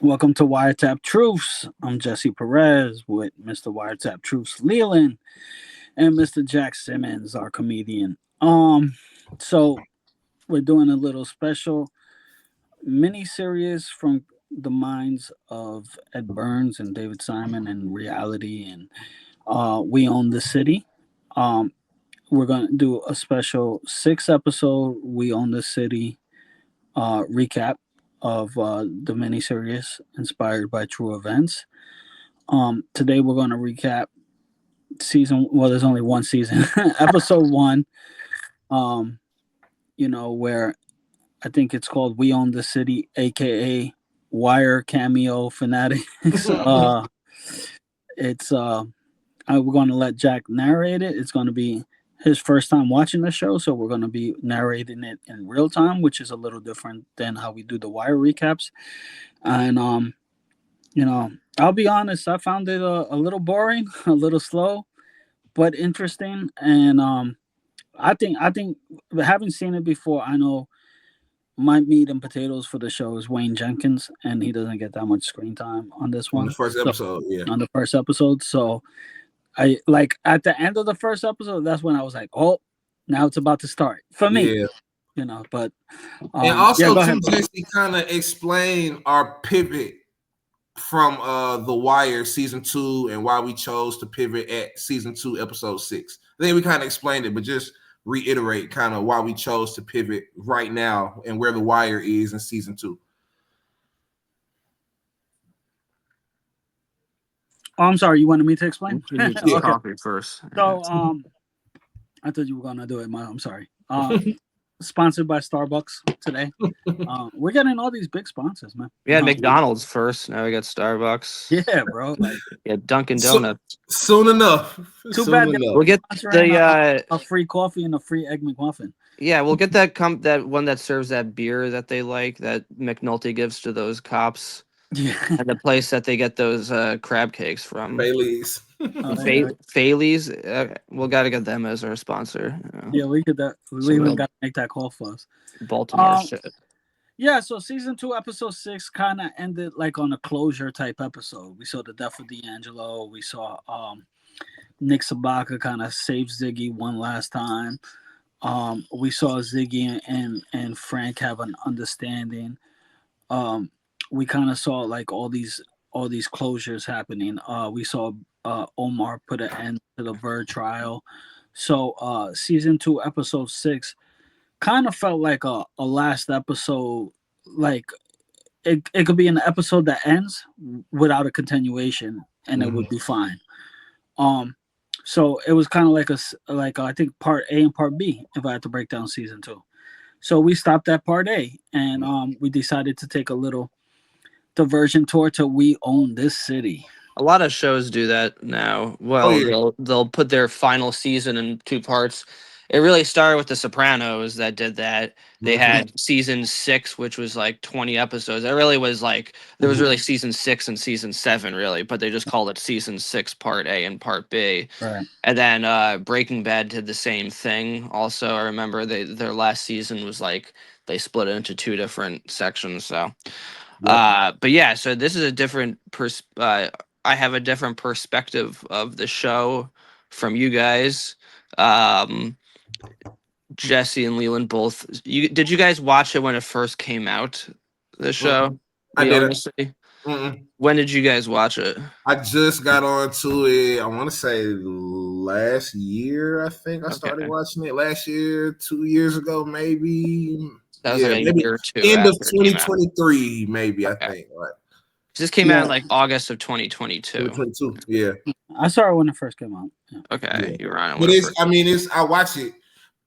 Welcome to Wiretapped Truths. I'm Jesse Perez with Mr. Wiretapped Truths Leland and Mr. Jack Simmons, our comedian. So we're doing a little special mini series from the minds of Ed Burns and David Simon and reality and We Own the City. Um, we're gonna do a special 6 episode We Own the City recap of the miniseries inspired by true events. Today we're going to recap season. Well, there's only one season, episode one. Where I think it's called "We Own the City," aka Wire Cameo Fanatics. It's we're going to let Jack narrate it. It's going to be his first time watching the show, so we're going to be narrating it in real time, which is a little different than how we do the Wire recaps. And I'll be honest, I found it a little boring, a little slow, but interesting. And I think having seen it before, I know my meat and potatoes for the show is Wayne Jenkins, and he doesn't get that much screen time on this one. On the first episode, yeah. On the first episode, so I like at the end of the first episode, that's when I was like, oh, now it's about to start for me. Yeah. But and also too, Jesse kind of explain our pivot from The Wire season 2 and why we chose to pivot at season 2, episode 6. I think we kind of explained it, but just reiterate kind of why we chose to pivot right now and where The Wire is in season 2. Oh, I'm sorry. You wanted me to explain? Okay. Coffee first. So, I thought you were gonna do it. I'm sorry. Sponsored by Starbucks today. We're getting all these big sponsors, man. We had McDonald's first. Now we got Starbucks. Yeah, bro. Like, Dunkin' Donuts. Soon enough. Too bad we'll get the a free coffee and a free egg McMuffin. Yeah, we'll get that that one that serves that beer that they like that McNulty gives to those cops. Yeah. And the place that they get those crab cakes from. Bailey's. Bailey's. We'll got to get them as our sponsor. Yeah, we could. We even got to make that call for us. Baltimore shit. Yeah, so season 2, episode 6 kind of ended like on a closure type episode. We saw the death of D'Angelo. We saw Nick Sabaka kind of save Ziggy one last time. We saw Ziggy and Frank have an understanding. We kind of saw like all these closures happening. We saw Omar put an end to the Bird trial. So season 2, episode 6 kind of felt like a last episode. Like it could be an episode that ends without a continuation and it would be fine. So it was kind of like I think part A and part B if I had to break down season 2. So we stopped at part A and we decided to take a little diversion tour to We Own This City. A lot of shows do that now. Well, they'll put their final season in 2 parts. It really started with The Sopranos that did that. They had season 6, which was like 20 episodes. It really was like there was really season 6 and season 7, really, but they just called it season 6, part A and part B. Right. And then Breaking Bad did the same thing. Also, I remember their last season was like they split it into 2 different sections. So. But yeah, so this is a different I have a different perspective of the show from you guys. Jesse and Leland both. Did you guys watch it when it first came out? The show. I did. When did you guys watch it? I just got onto it. I want to say last year. I think I started watching it last year, 2 years ago, maybe. That was like a maybe year or 2. End of 2023, maybe. I think. Right. This came out in like August of 2022. 2022. Yeah. I saw it when it first came out. Yeah. Okay, you're right. But I watch it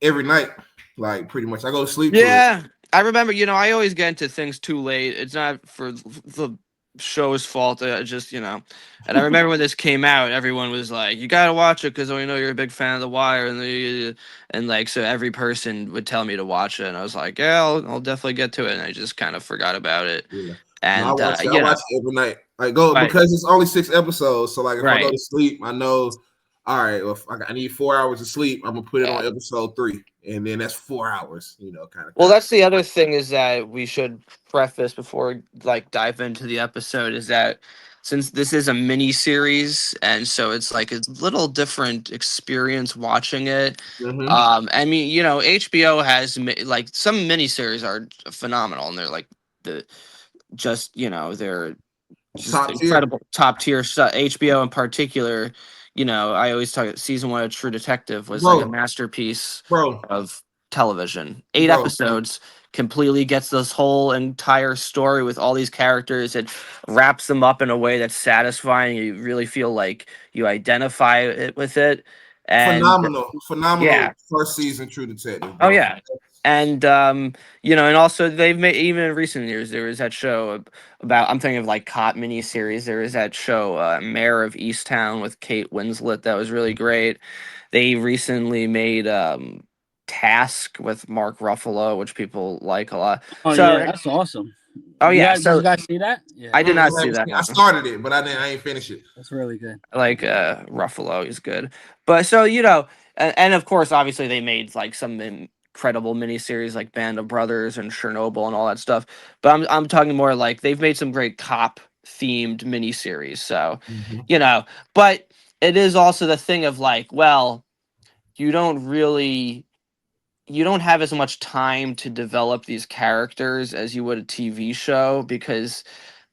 every night, like pretty much. I go to sleep. Yeah, I remember. I always get into things too late. It's not for the show's fault. I just, And I remember when this came out, everyone was like, "You gotta watch it because we know you're a big fan of The Wire," and like so every person would tell me to watch it, and I was like, "Yeah, I'll definitely get to it," and I just kind of forgot about it. Yeah. And I watch it every night. Because it's only 6 episodes, so like if I go to sleep, I know all right, well, I need 4 hours of sleep. I'm gonna put it Yeah. on episode 3, and then that's 4 hours. Kind of. Well, that's the other thing is that we should preface before we, like, dive into the episode is that since this is a mini series and so it's like a little different experience watching it. I mean, HBO has like some mini series are phenomenal and they're like the just they're just Top tier, incredible top tier stuff. HBO in particular, I always talk season 1 of True Detective was like a bro, masterpiece bro, of television. 8 bro. episodes completely gets this whole entire story with all these characters. It wraps them up in a way that's satisfying. You really feel like you identify it with it. And Phenomenal yeah. first season True Detective, Oh bro. yeah. And and also they've made even in recent years there was that show about I'm thinking of like cop miniseries. There was that show Mayor of Easttown with Kate Winslet that was really great. They recently made Task with Mark Ruffalo, which people like a lot. Oh So yeah, that's awesome. oh yeah, Did you so guys see that? Yeah, I did not see that I one. started it, but I ain't finished it. that's really good. I like Ruffalo, he's good. But so and of course, obviously they made like some incredible miniseries like Band of Brothers and Chernobyl and all that stuff. But I'm talking more like they've made some great cop themed miniseries. So but it is also the thing of like, well, you don't really you don't have as much time to develop these characters as you would a TV show because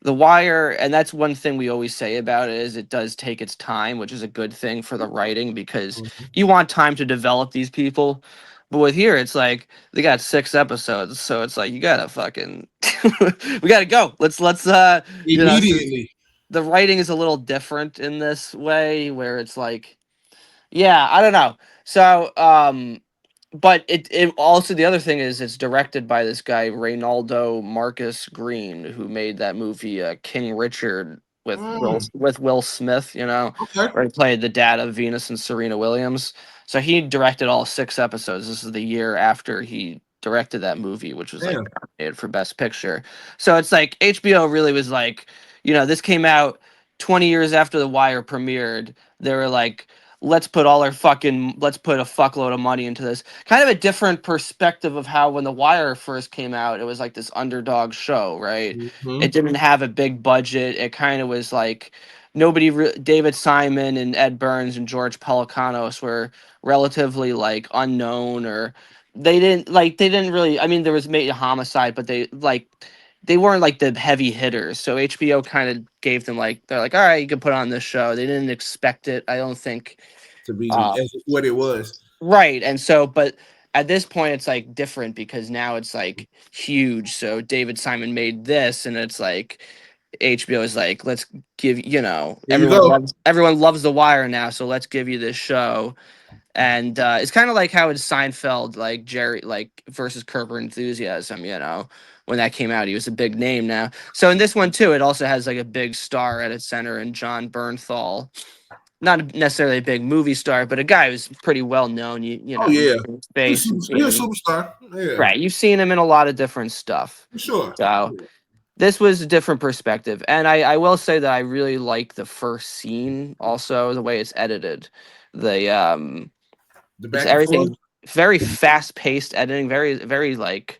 The Wire, and that's one thing we always say about it is it does take its time, which is a good thing for the writing because you want time to develop these people. But with here, it's like they got 6 episodes, so it's like you gotta fucking we gotta go. Let's Immediately. the writing is a little different in this way where it's like yeah, I don't know. So, but it also the other thing is it's directed by this guy Reynaldo Marcus Green who made that movie King Richard with Will Smith, Okay. where he played the dad of Venus and Serena Williams. So he directed all 6 episodes. This is the year after he directed that movie, which was like Damn. nominated for Best Picture. So it's like HBO really was like, this came out 20 years after The Wire premiered. They were like, let's put a fuckload of money into this. Kind of a different perspective of how when The Wire first came out, it was like this underdog show, right? It didn't have a big budget. It kind of was like David Simon and Ed Burns and George Pelecanos were relatively like unknown or they didn't really, I mean, there was maybe a Homicide, but they weren't like the heavy hitters. So HBO kind of gave them they're like, all right, you can put on this show. They didn't expect it, I don't think, to be what it was. right. And so, but at this point, it's like different because now it's like huge. So David Simon made this, and it's like HBO is like, let's give There you go. everyone loves The Wire now, so let's give you this show. And it's kind of like how in Seinfeld, like Jerry, like versus Curb Your Enthusiasm, when that came out, he was a big name now. So in this one too, it also has like a big star at its center and John Bernthal, not necessarily a big movie star, but a guy who's pretty well known. Oh yeah, face, he's a superstar. Yeah, right? You've seen him in a lot of different stuff. For sure. So this was a different perspective, and I will say that I really like the first scene. Also, the way it's edited, the back and everything forth. very fast paced editing, very very like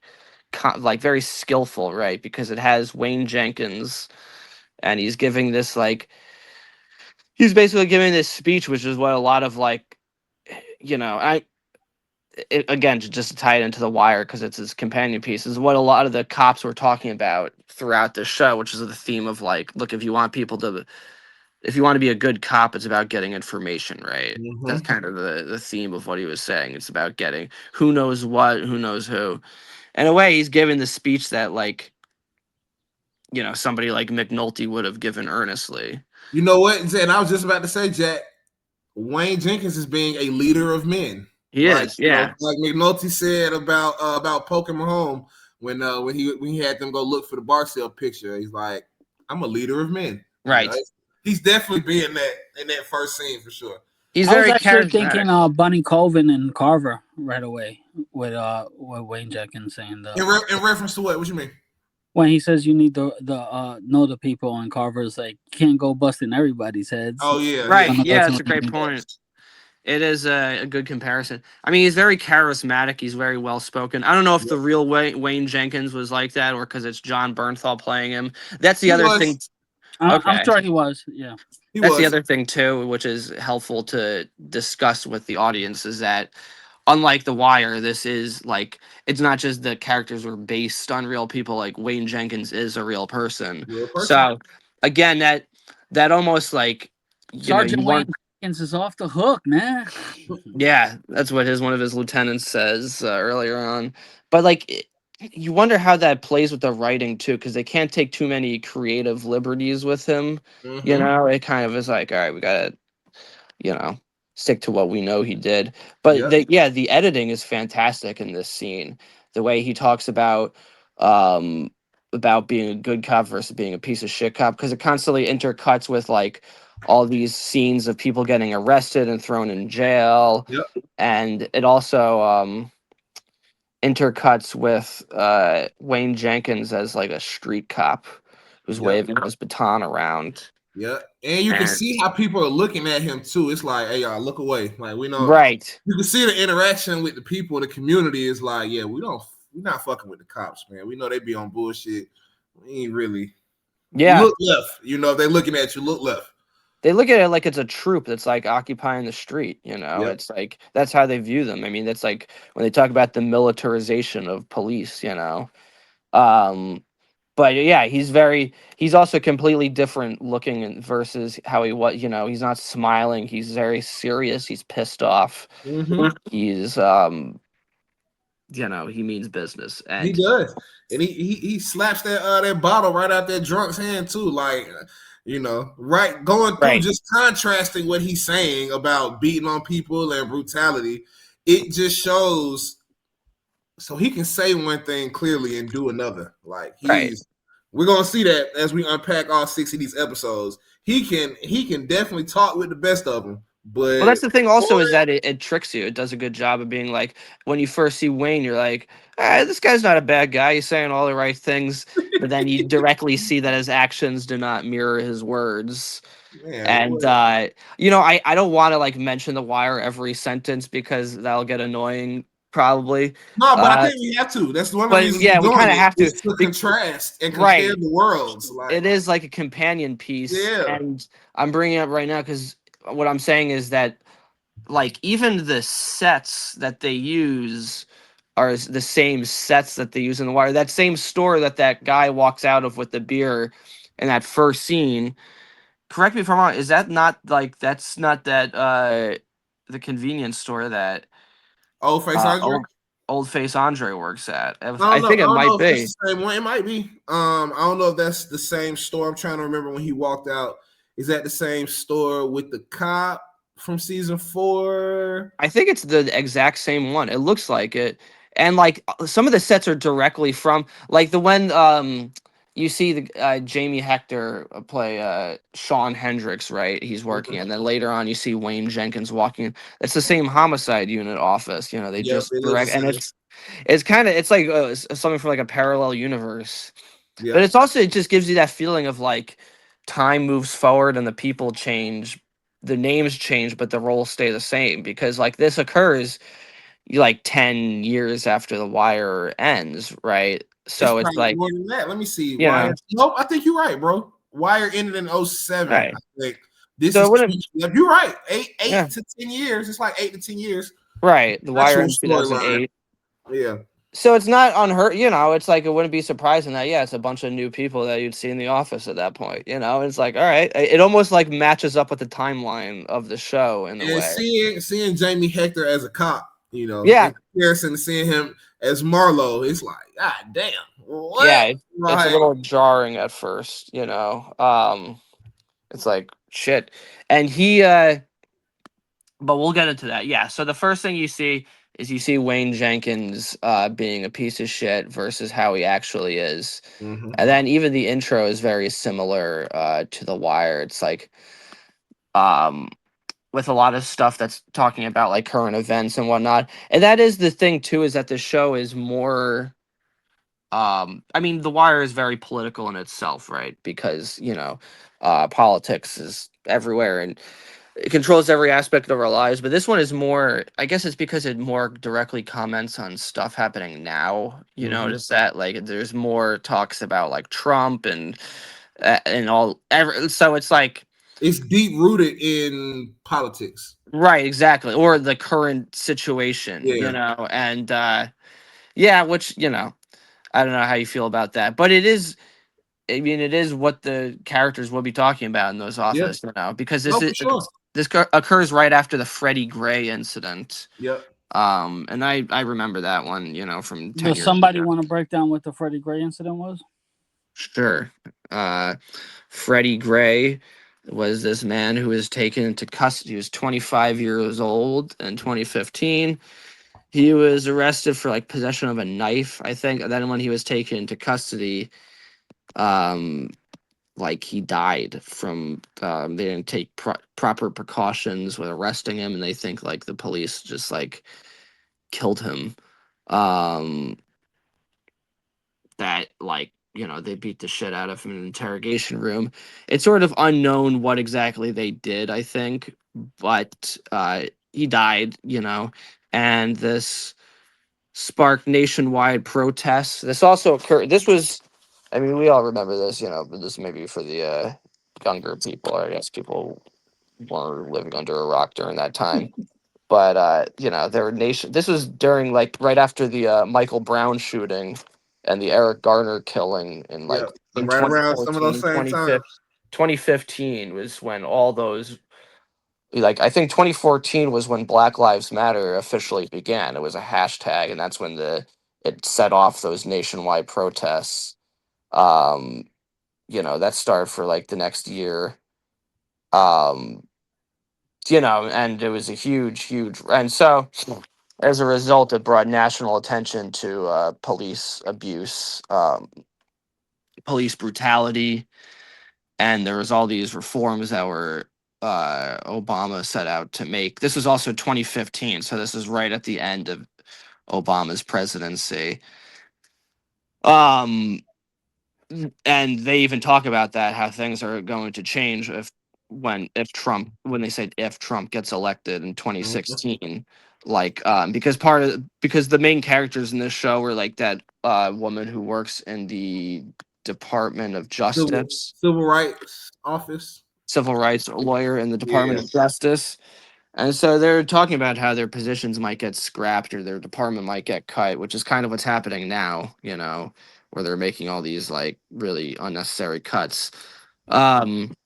very skillful, right? Because it has Wayne Jenkins, and he's giving this he's basically giving this speech, which is what a lot of again, just to tie it into The Wire because it's his companion piece, is what a lot of the cops were talking about throughout the show, which is the theme of look, if you want to be a good cop, it's about getting information, right? That's kind of the theme of what he was saying. It's about getting who knows what, who knows who. In a way, he's giving the speech that somebody like McNulty would have given earnestly. You know what? And I was just about to say, Jack, Wayne Jenkins is being a leader of men. He is, yeah. Like McNulty said about Poking Mahomes when he had them go look for the bar sale picture. He's like, I'm a leader of men. Right. He's definitely being that in that first scene for sure. He's I was very actually thinking Bunny Colvin and Carver right away with Wayne Jenkins saying in reference to what? What you mean? When he says you need the know the people, and Carver's like, can't go busting everybody's heads. Oh yeah, right. Yeah, that's a great point. It is a good comparison. I mean, he's very charismatic. He's very well spoken. I don't know if the real Wayne Jenkins was like that, or because it's John Bernthal playing him. That's the He other was. thing. I'm Okay. sure he was. Yeah. He That's the was. other thing too, which is helpful to discuss with the audience, is that unlike The Wire, this is like it's not just the characters were based on real people. Like Wayne Jenkins is a real person. Real person. So again, that almost like Sergeant you Wayne want. Jenkins is off the hook, man. Yeah, that's what one of his lieutenants says earlier on. But like, you wonder how that plays with the writing too, because they can't take too many creative liberties with him. It kind of is like, all right, we gotta, you know, stick to what we know he did. But the editing is fantastic in this scene. The way he talks about being a good cop versus being a piece of shit cop, because it constantly intercuts with like all these scenes of people getting arrested and thrown in jail. Yep. And it also intercuts with Wayne Jenkins as like a street cop who's waving his baton around. Yeah, and you can see how people are looking at him too. It's like, hey, y'all, look away. Like, we know, right? You can see the interaction with the people. The community is like, yeah, we're not fucking with the cops, man. We know they be on bullshit. We ain't really. Look left. If they're looking at you, look left. They look at it like it's a troop that's like occupying the street. It's like that's how they view them. I mean, that's like when they talk about the militarization of police. But yeah, he's also completely different looking versus how he was. He's not smiling. He's very serious. He's pissed off. He's he means business. And he does. And he slaps that bottle right out that drunk's hand too. Like, right, going through just contrasting what he's saying about beating on people and brutality. It just shows. So he can say one thing clearly and do another. Like we're gonna see that as we unpack all 6 of these episodes. He can definitely talk with the best of them. But that's the thing also is that it tricks you. It does a good job of being like, when you first see Wayne, you're like, this guy's not a bad guy. He's saying all the right things. But then you directly see that his actions do not mirror his words. And I don't want to like mention The Wire every sentence because that'll get annoying probably. No, but I think we have to. That's one of the reasons we kind of have to contrast and compare the worlds. Like, it is like a companion piece. And I'm bringing it up right now because what I'm saying is that like even the sets that they use are the same sets that they use in The Wire. That same store that guy walks out of with the beer in that first scene. Correct me if I'm wrong. Is that not like that's not that the convenience store that Old Face Andre? Old Face Andre works at? I think it might be. It's the same one. It might be. I don't know if that's the same store. I'm trying to remember when he walked out. Is that the same store with the cop from season 4? I think it's the exact same one. It looks like it. And like some of the sets are directly from like the one you see the Jamie Hector play Sean Hendricks, right? He's working, and then later on you see Wayne Jenkins walking in. It's the same homicide unit office. They just direct, and it's kind of like something from like a parallel universe. Yep. But it's also, it just gives you that feeling of like time moves forward and the people change, the names change, but the roles stay the same, because like this occurs like 10 years after The Wire ends, right? So it's like more than that. Let me see. Wire. Nope, I think you're right, bro. Wire ended in 2007. Right. I think this is you're right. 8 to 10 years. It's like 8 to 10 years. Right. The Wire in 2008. Yeah. So it's not unheard, it's like it wouldn't be surprising that it's a bunch of new people that you'd see in the office at that point. It's like, all right, it almost like matches up with the timeline of the show in a way. Seeing Jamie Hector as a cop, in comparison to seeing him as Marlowe, it's like, God damn. What? Yeah, it's a little jarring at first, it's like shit. And he but we'll get into that. Yeah, so the first thing you see is Wayne Jenkins being a piece of shit versus how he actually is. And then even the intro is very similar to The Wire. It's like with a lot of stuff that's talking about like current events and whatnot. And that is the thing too, is that the show is more I mean, The Wire is very political in itself, right? Because, politics is everywhere. And it controls every aspect of our lives. But this one is more, I guess it's because it more directly comments on stuff happening now. You notice that like there's more talks about like Trump and all. So it's like it's deep rooted in politics. right, exactly, or the current situation. Yeah. You know, and yeah, which you know, I don't know how you feel about that, but it is. I mean, it is what the characters will be talking about in those office, you know, because No, for sure. this occurs right after the Freddie Gray incident. Yep. And I remember that one, you know, from 10 Does years somebody ago. want to break down what the Freddie Gray incident was? Sure. Freddie Gray was this man who was taken into custody. He was 25 years old in 2015. He was arrested for like possession of a knife, I think. And then when he was taken into custody, um, like he died from they didn't take proper precautions with arresting him, and they think like the police just like killed him. Um, that like you know they beat the shit out of him in an interrogation room. It's sort of unknown what exactly they did, I think, but he died, you know, and this sparked nationwide protests. This also occurred. This was, I mean, we all remember this, you know, but this may be for the younger people. I guess people were living under a rock during that time. But you know, there were nation. This was during like right after the Michael Brown shooting and the Eric Garner killing in like Yep. in Right around some of those 2014, same times. 2015 was when all those like I think 2014 was when Black Lives Matter officially began. It was a hashtag, and that's when the it set off those nationwide protests. Um, you know, that started for like the next year. Um, you know, and it was a huge, and so as a result, it brought national attention to police abuse, police brutality, and there was all these reforms that were Obama set out to make. This was also 2015, so this is right at the end of Obama's presidency. Um, and they even talk about that how things are going to change if Trump when they said if Trump gets elected in 2016, like because the main characters in this show were like that woman who works in the Department of Justice, Civil rights office. civil rights lawyer in the Department of Justice. And so they're talking about how their positions might get scrapped or their department might get cut, which is kind of what's happening now, you know, where they're making all these like really unnecessary cuts.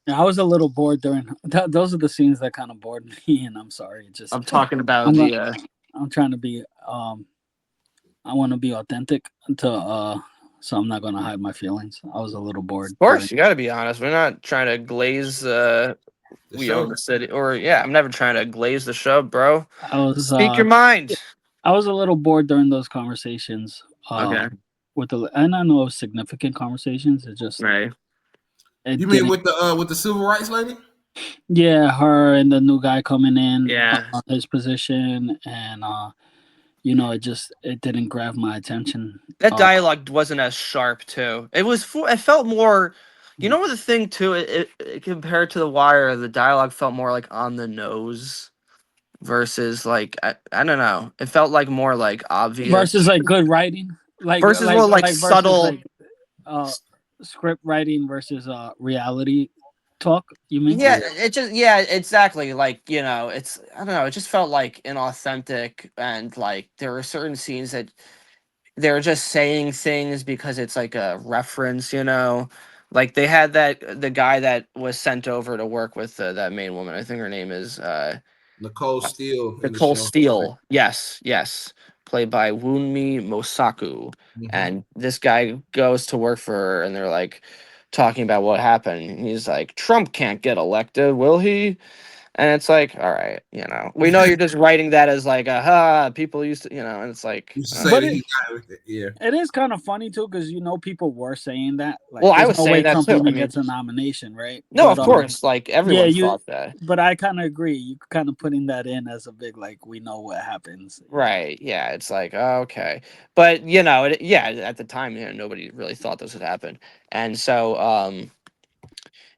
Yeah, I was a little bored during those are the scenes that kind of bored me, and I'm sorry. Just I'm talking about I'm the not, I'm trying to be I want to be authentic to so I'm not going to hide my feelings. I was a little bored. of course, you got to be honest. We're not trying to glaze we show. own the city or yeah, I'm never trying to glaze the show, bro. I was Speak your mind. I was a little bored during those conversations. Okay. With and I know it was significant conversations. It just Right. You mean with the civil rights lady? Yeah, her and the new guy coming in. Yeah. His position, and you know, it didn't grab my attention. That dialogue wasn't as sharp too. It felt more. You know what the thing too? Compared to The Wire, the dialogue felt more like on the nose versus like I don't know. It felt like more like obvious versus like good writing, versus more like subtle. versus like script writing versus reality talk. You mean? Yeah, yeah, exactly. Like you know, it's I don't know. It just felt like inauthentic, and like there were certain scenes that they're just saying things because it's like a reference, you know. Like they had the guy that was sent over to work with that main woman. I think her name is Nicole Steele. Nicole Steele. Yes, played by Wunmi Mosaku. And this guy goes to work for her, and they're like talking about what happened. And he's like, "Trump can't get elected, will he?" And it's like, all right, you know, we know you're just writing that as like, aha, people used to, you know, and it's like, it is kind of funny too because you know people were saying that. Like, well, I was saying that Trump too. even gets a nomination, right? No, of course, like everyone thought that. But I kind of agree. You kind of putting that in as a big like we know what happens, right? Yeah, it's like okay, but you know, yeah, at the time, you know, nobody really thought this would happen, and so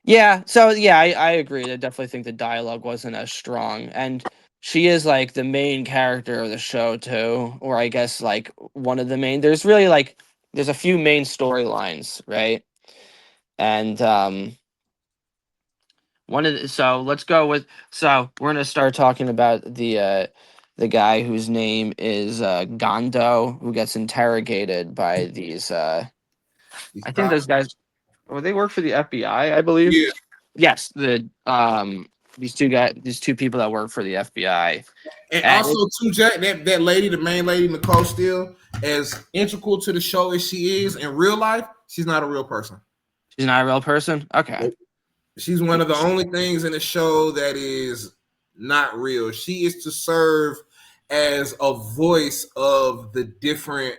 Yeah, so yeah, I agree. I definitely think the dialogue wasn't as strong, and she is like the main character of the show too, or I guess like one of the main. There's really like there's a few main storylines, right? And so let's go with so we're gonna start talking about the guy whose name is Gondo, who gets interrogated by these These I think those cops. guys. Well, they work for the FBI, I believe. Yeah. Yes, these two people that work for the FBI, And and also too, Jack, that lady, the main lady, Nicole Steele, as integral to the show as she is in real life, she's not a real person. she's not a real person. Okay, She's one of the only things in the show that is not real. She is to serve as a voice of the different,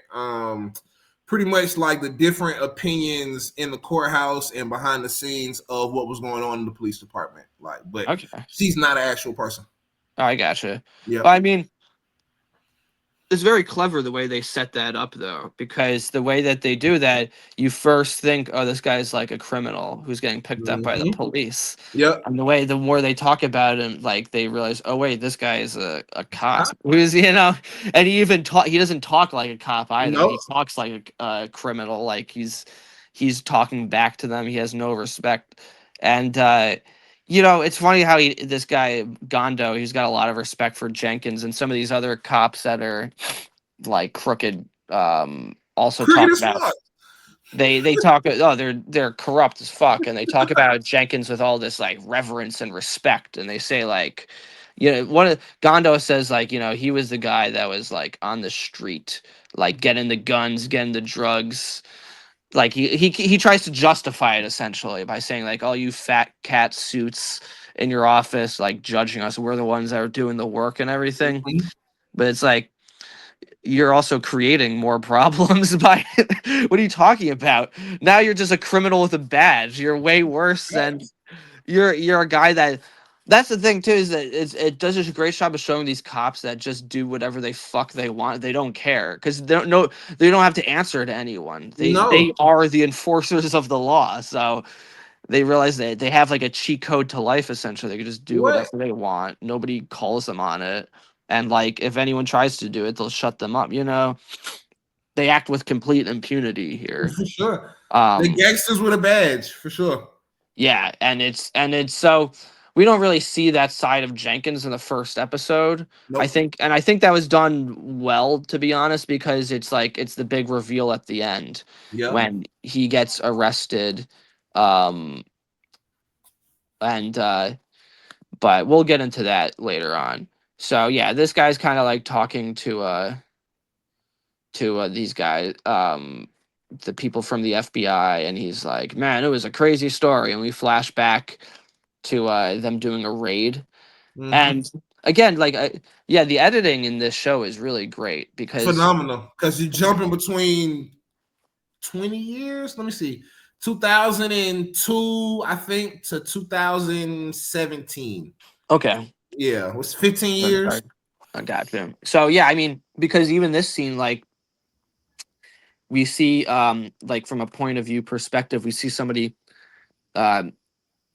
pretty much like the different opinions in the courthouse and behind the scenes of what was going on in the police department. Like, but okay, she's not an actual person. I gotcha. Yeah. Well, I mean, it's very clever the way they set that up, though, because the way that they do that, you first think, oh, this guy's like a criminal who's getting picked up by the police. Yep. And the more they talk about him, like they realize, oh wait, this guy is a cop. Who's and he doesn't talk like a cop either. No. He talks like a criminal, like he's talking back to them. He has no respect. And it's funny how this guy Gondo, he's got a lot of respect for Jenkins and some of these other cops that are like crooked. Also Cricket talk as about fuck. they talk. Oh, they're corrupt as fuck, and they talk about Jenkins with all this like reverence and respect, and they say like, one of Gondo says like, he was the guy that was like on the street, like getting the guns, getting the drugs. Like he tries to justify it essentially by saying like, all you fat cat suits in your office like judging us, we're the ones that are doing the work and everything. But it's like you're also creating more problems by what are you talking about? Now you're just a criminal with a badge. You're way worse than you're a guy that's the thing too, is that it does a great job of showing these cops that just do whatever they fuck they want. They don't care because they don't have to answer to anyone. They No. are the enforcers of the law. So they realize that they have like a cheat code to life essentially. They can just do What? whatever they want. Nobody calls them on it. And like if anyone tries to do it, they'll shut them up. They act with complete impunity here. For sure. The gangsters with a badge, for sure. Yeah, and it's so we don't really see that side of Jenkins in the first episode. Nope. I think that was done well, to be honest, because it's the big reveal at the end when he gets arrested. And but we'll get into that later on. So yeah, this guy's kind of like talking to these guys, the people from the FBI, and he's like, man, it was a crazy story. And we flash back to them doing a raid. And again, like, yeah, the editing in this show is really great because phenomenal. Because you're jumping between 20 years. Let me see, 2002, I think, to 2017. Okay. Yeah, it was 15 years. I got you. So yeah, I mean, because even this scene, like, we see like from a point of view perspective, we see somebody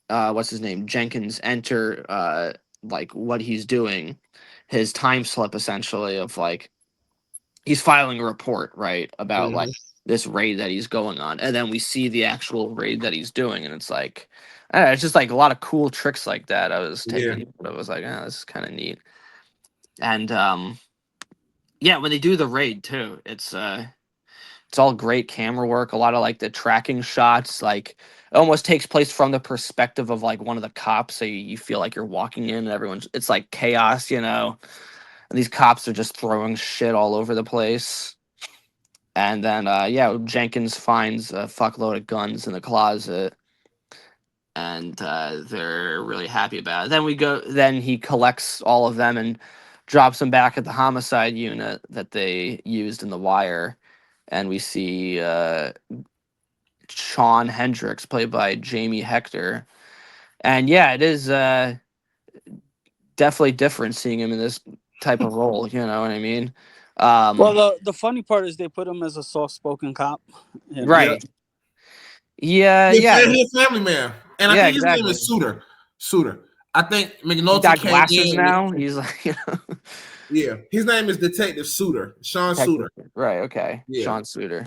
what's his name, Jenkins, enter like what he's doing, his time slip essentially of like he's filing a report, right, about like this raid that he's going on, and then we see the actual raid that he's doing, and it's like I don't know, it's just like a lot of cool tricks like that I was taking, but I was like, this is kind of neat. And yeah, when they do the raid too, it's all great camera work, a lot of like the tracking shots, like it almost takes place from the perspective of like one of the cops, so you feel like you're walking in and it's like chaos, and these cops are just throwing shit all over the place. And then yeah, Jenkins finds a fuckload of guns in the closet, and they're really happy about it. Then he collects all of them and drops them back at the homicide unit that they used in The Wire. And we see Sean Hendricks, played by Jamie Hector. And yeah, it is definitely different seeing him in this type of role. You know what I mean? Well, the funny part is they put him as a soft-spoken cop. Right. Yeah, He's a family man. And I think his name is Suter. I think He McNulty got came glasses in. now. He's like, Yeah, his name is Detective Suter, Sean Suter. Right. Okay. Yeah. Sean Suter.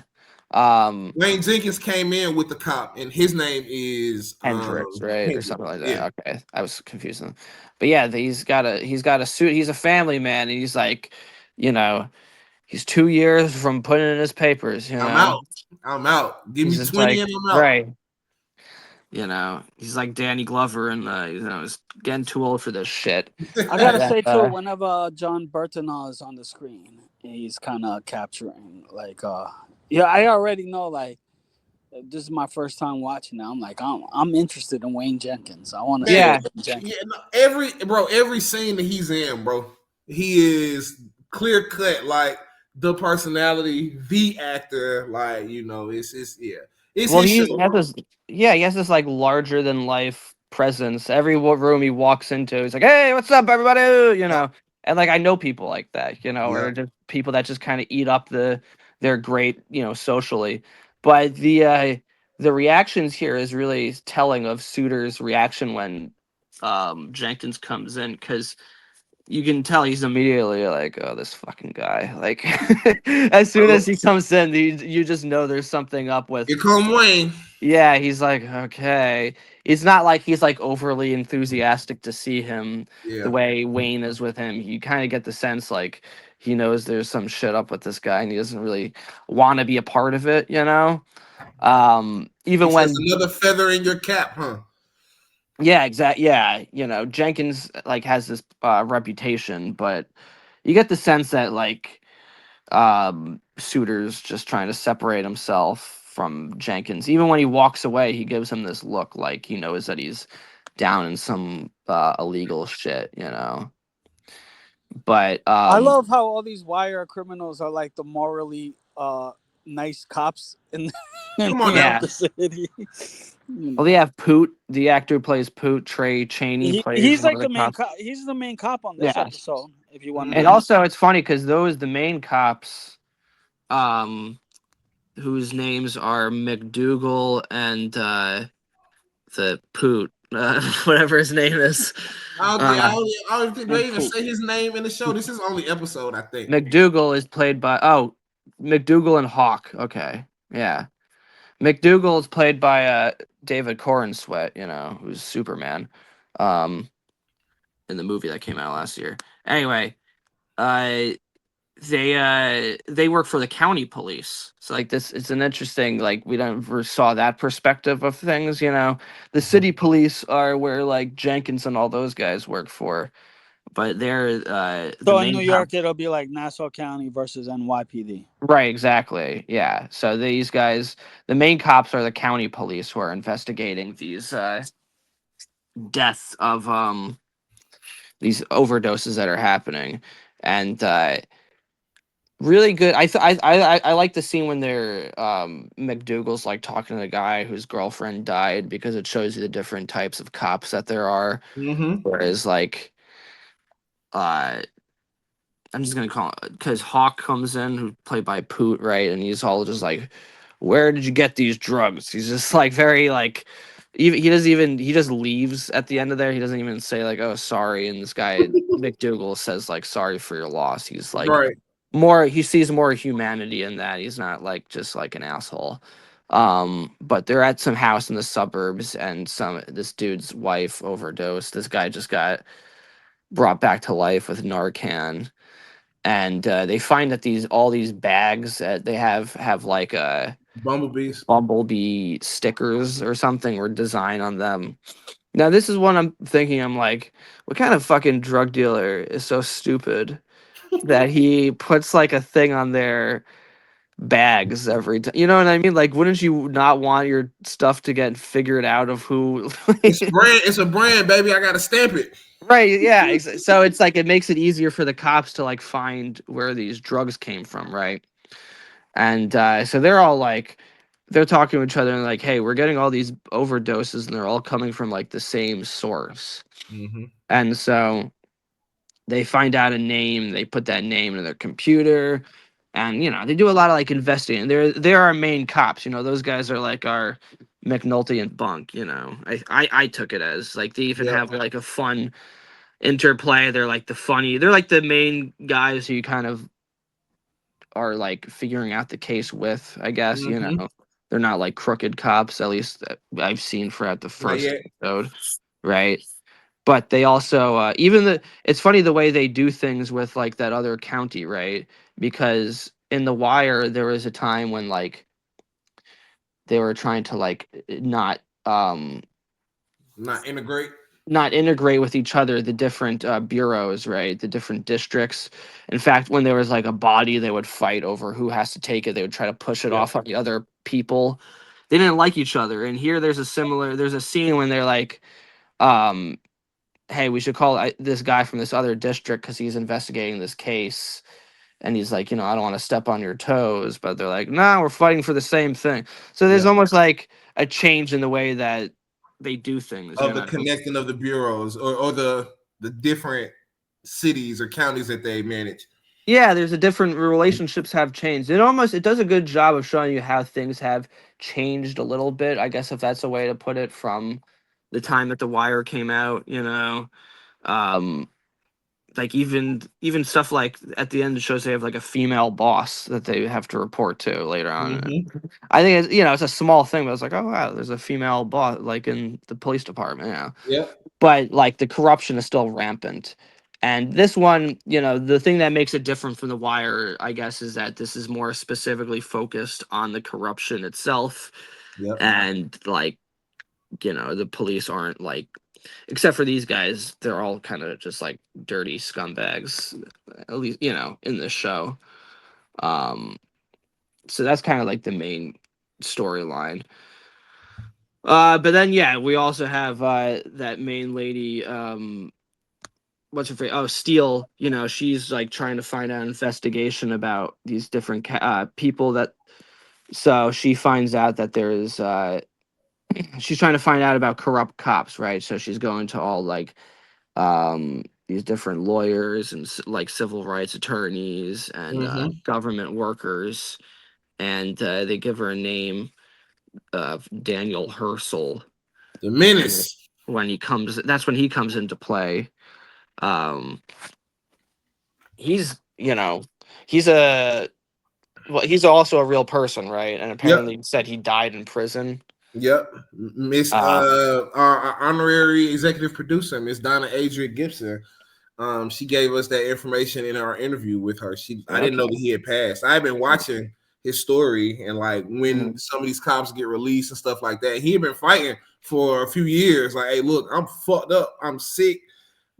Wayne Jenkins came in with the cop, and his name is Hendrix, right, or Hendrix. something like that. Yeah. Okay, I was confusing, but yeah, he's got a suit. He's a family man, and he's like, you know, he's 2 years from putting in his papers. I'm out. I'm out. Give He's me just 20 like, and I'm out. right. He's like Danny Glover, and he's getting too old for this shit. I gotta say too, whenever John Bertinal is on the screen, he's kind of capturing yeah, I already know this is my first time watching it. I'm like, I'm interested in Wayne Jenkins. I want to see Wayne Jenkins. Yeah, every scene that he's in, bro, he is clear cut, like the personality, the actor, like it's yeah. It's well, his he show. has this like larger than life presence. Every room he walks into, he's like, "Hey, what's up, everybody?" And like I know people like that, or just people that just kind of eat up they're great, socially. But the reactions here is really telling of Suter's reaction when Jenkins comes in, because you can tell he's immediately like, oh, this fucking guy. Like, as soon as he comes in, you just know there's something up with. Here come Wayne. Yeah, he's like, okay. It's not like he's like overly enthusiastic to see him the way Wayne is with him. You kind of get the sense like he knows there's some shit up with this guy, and he doesn't really want to be a part of it, Even He when says another feather in your cap, huh? Yeah, exactly. Yeah, Jenkins like has this reputation, but you get the sense that like Suter's just trying to separate himself from Jenkins. Even when he walks away, he gives him this look like he knows that he's down in some illegal shit. But I love how all these wire criminals are like the morally nice cops in Come on now. the city. Well, they have Poot, the actor who plays Poot, Trey Chaney plays. He's like the main cop. He's the main cop on this Yeah. episode. If you want to. And also, it's funny because the main cops, whose names are McDougal and the Poot, whatever his name is. I don't think they even say his name in the show. This is only episode, I think. McDougal is played by McDougal and Hawk. Okay, yeah. McDougal is played by David Corenswet, who's Superman, in the movie that came out last year. Anyway, they work for the county police. So like this, it's an interesting, like we never saw that perspective of things. The city police are where like Jenkins and all those guys work for, but they're so in New York it'll be like Nassau County versus NYPD. Right, exactly. Yeah. So these guys, the main cops are the county police who are investigating these deaths of these overdoses that are happening, and really good. I like the scene when they're McDougal's like talking to the guy whose girlfriend died, because it shows you the different types of cops that there are. Whereas like I'm just gonna call it, because Hawk comes in, who's played by Poot, right? And he's all just like, "Where did you get these drugs?" He's just like very like, he just leaves at the end of there. He doesn't even say like, "Oh, sorry." And this guy McDougal says like, "Sorry for your loss." He's like he sees more humanity in that. He's not like just like an asshole. But they're at some house in the suburbs, and this dude's wife overdosed. This guy just got brought back to life with Narcan, and they find that all these bags they have like bumblebee stickers or something or design on them. Now this is what I'm thinking. I'm like, what kind of fucking drug dealer is so stupid that he puts like a thing on their bags every time? You know what I mean? Like, wouldn't you not want your stuff to get figured out of who? It's a brand, baby. I gotta stamp it. Right, yeah. So it's like it makes it easier for the cops to like find where these drugs came from, right? And so they're all like, they're talking to each other and like, hey, we're getting all these overdoses, and they're all coming from like the same source. And so they find out a name, they put that name in their computer, and they do a lot of like investigating. They're our main cops. Those guys are like our McNulty and Bunk. I took it as like they even have like a fun interplay. They're like they're like the main guys who you kind of are like figuring out the case with, I guess. They're not like crooked cops, at least that I've seen throughout the first episode, right? But they also it's funny the way they do things with like that other county, right? Because in The Wire there was a time when like they were trying to like not integrate with each other, the different bureaus, right? The different districts. In fact, when there was like a body, they would fight over who has to take it. They would try to push it off on the other people. They didn't like each other. And here there's a scene when they're like, hey, we should call this guy from this other district because he's investigating this case. And he's like, I don't want to step on your toes. But they're like, nah, we're fighting for the same thing. So there's almost like a change in the way that they do things. Of the connecting of the bureaus or the different cities or counties that they manage. Yeah, there's a different relationships have changed. It does a good job of showing you how things have changed a little bit, I guess if that's a way to put it, from the time that The Wire came out, like even stuff like at the end it shows they have like a female boss that they have to report to later on. I think it's a small thing, but it's like, oh wow, there's a female boss like in the police department. But like the corruption is still rampant. And this one, the thing that makes it different from The Wire, I guess, is that this is more specifically focused on the corruption itself. And like, the police aren't like, except for these guys, they're all kind of just like dirty scumbags, at least, in this show. So that's kind of like the main storyline. But then, we also have that main lady, what's her face? Oh, Steele. She's like trying to find out an investigation about these different people that. So she finds out that there's. She's trying to find out about corrupt cops, right? So she's going to all like, these different lawyers and like civil rights attorneys and government workers, and they give her a name of Daniel Herschel. The Menace. That's when he comes into play. He's he's also a real person, right? And apparently said he died in prison. Miss our honorary executive producer, Miss Donna Adria Gibson. She gave us that information in our interview with her. I didn't know that he had passed. I've been watching his story and like when some of these cops get released and stuff like that. He had been fighting for a few years. Like, hey, look, I'm fucked up. I'm sick.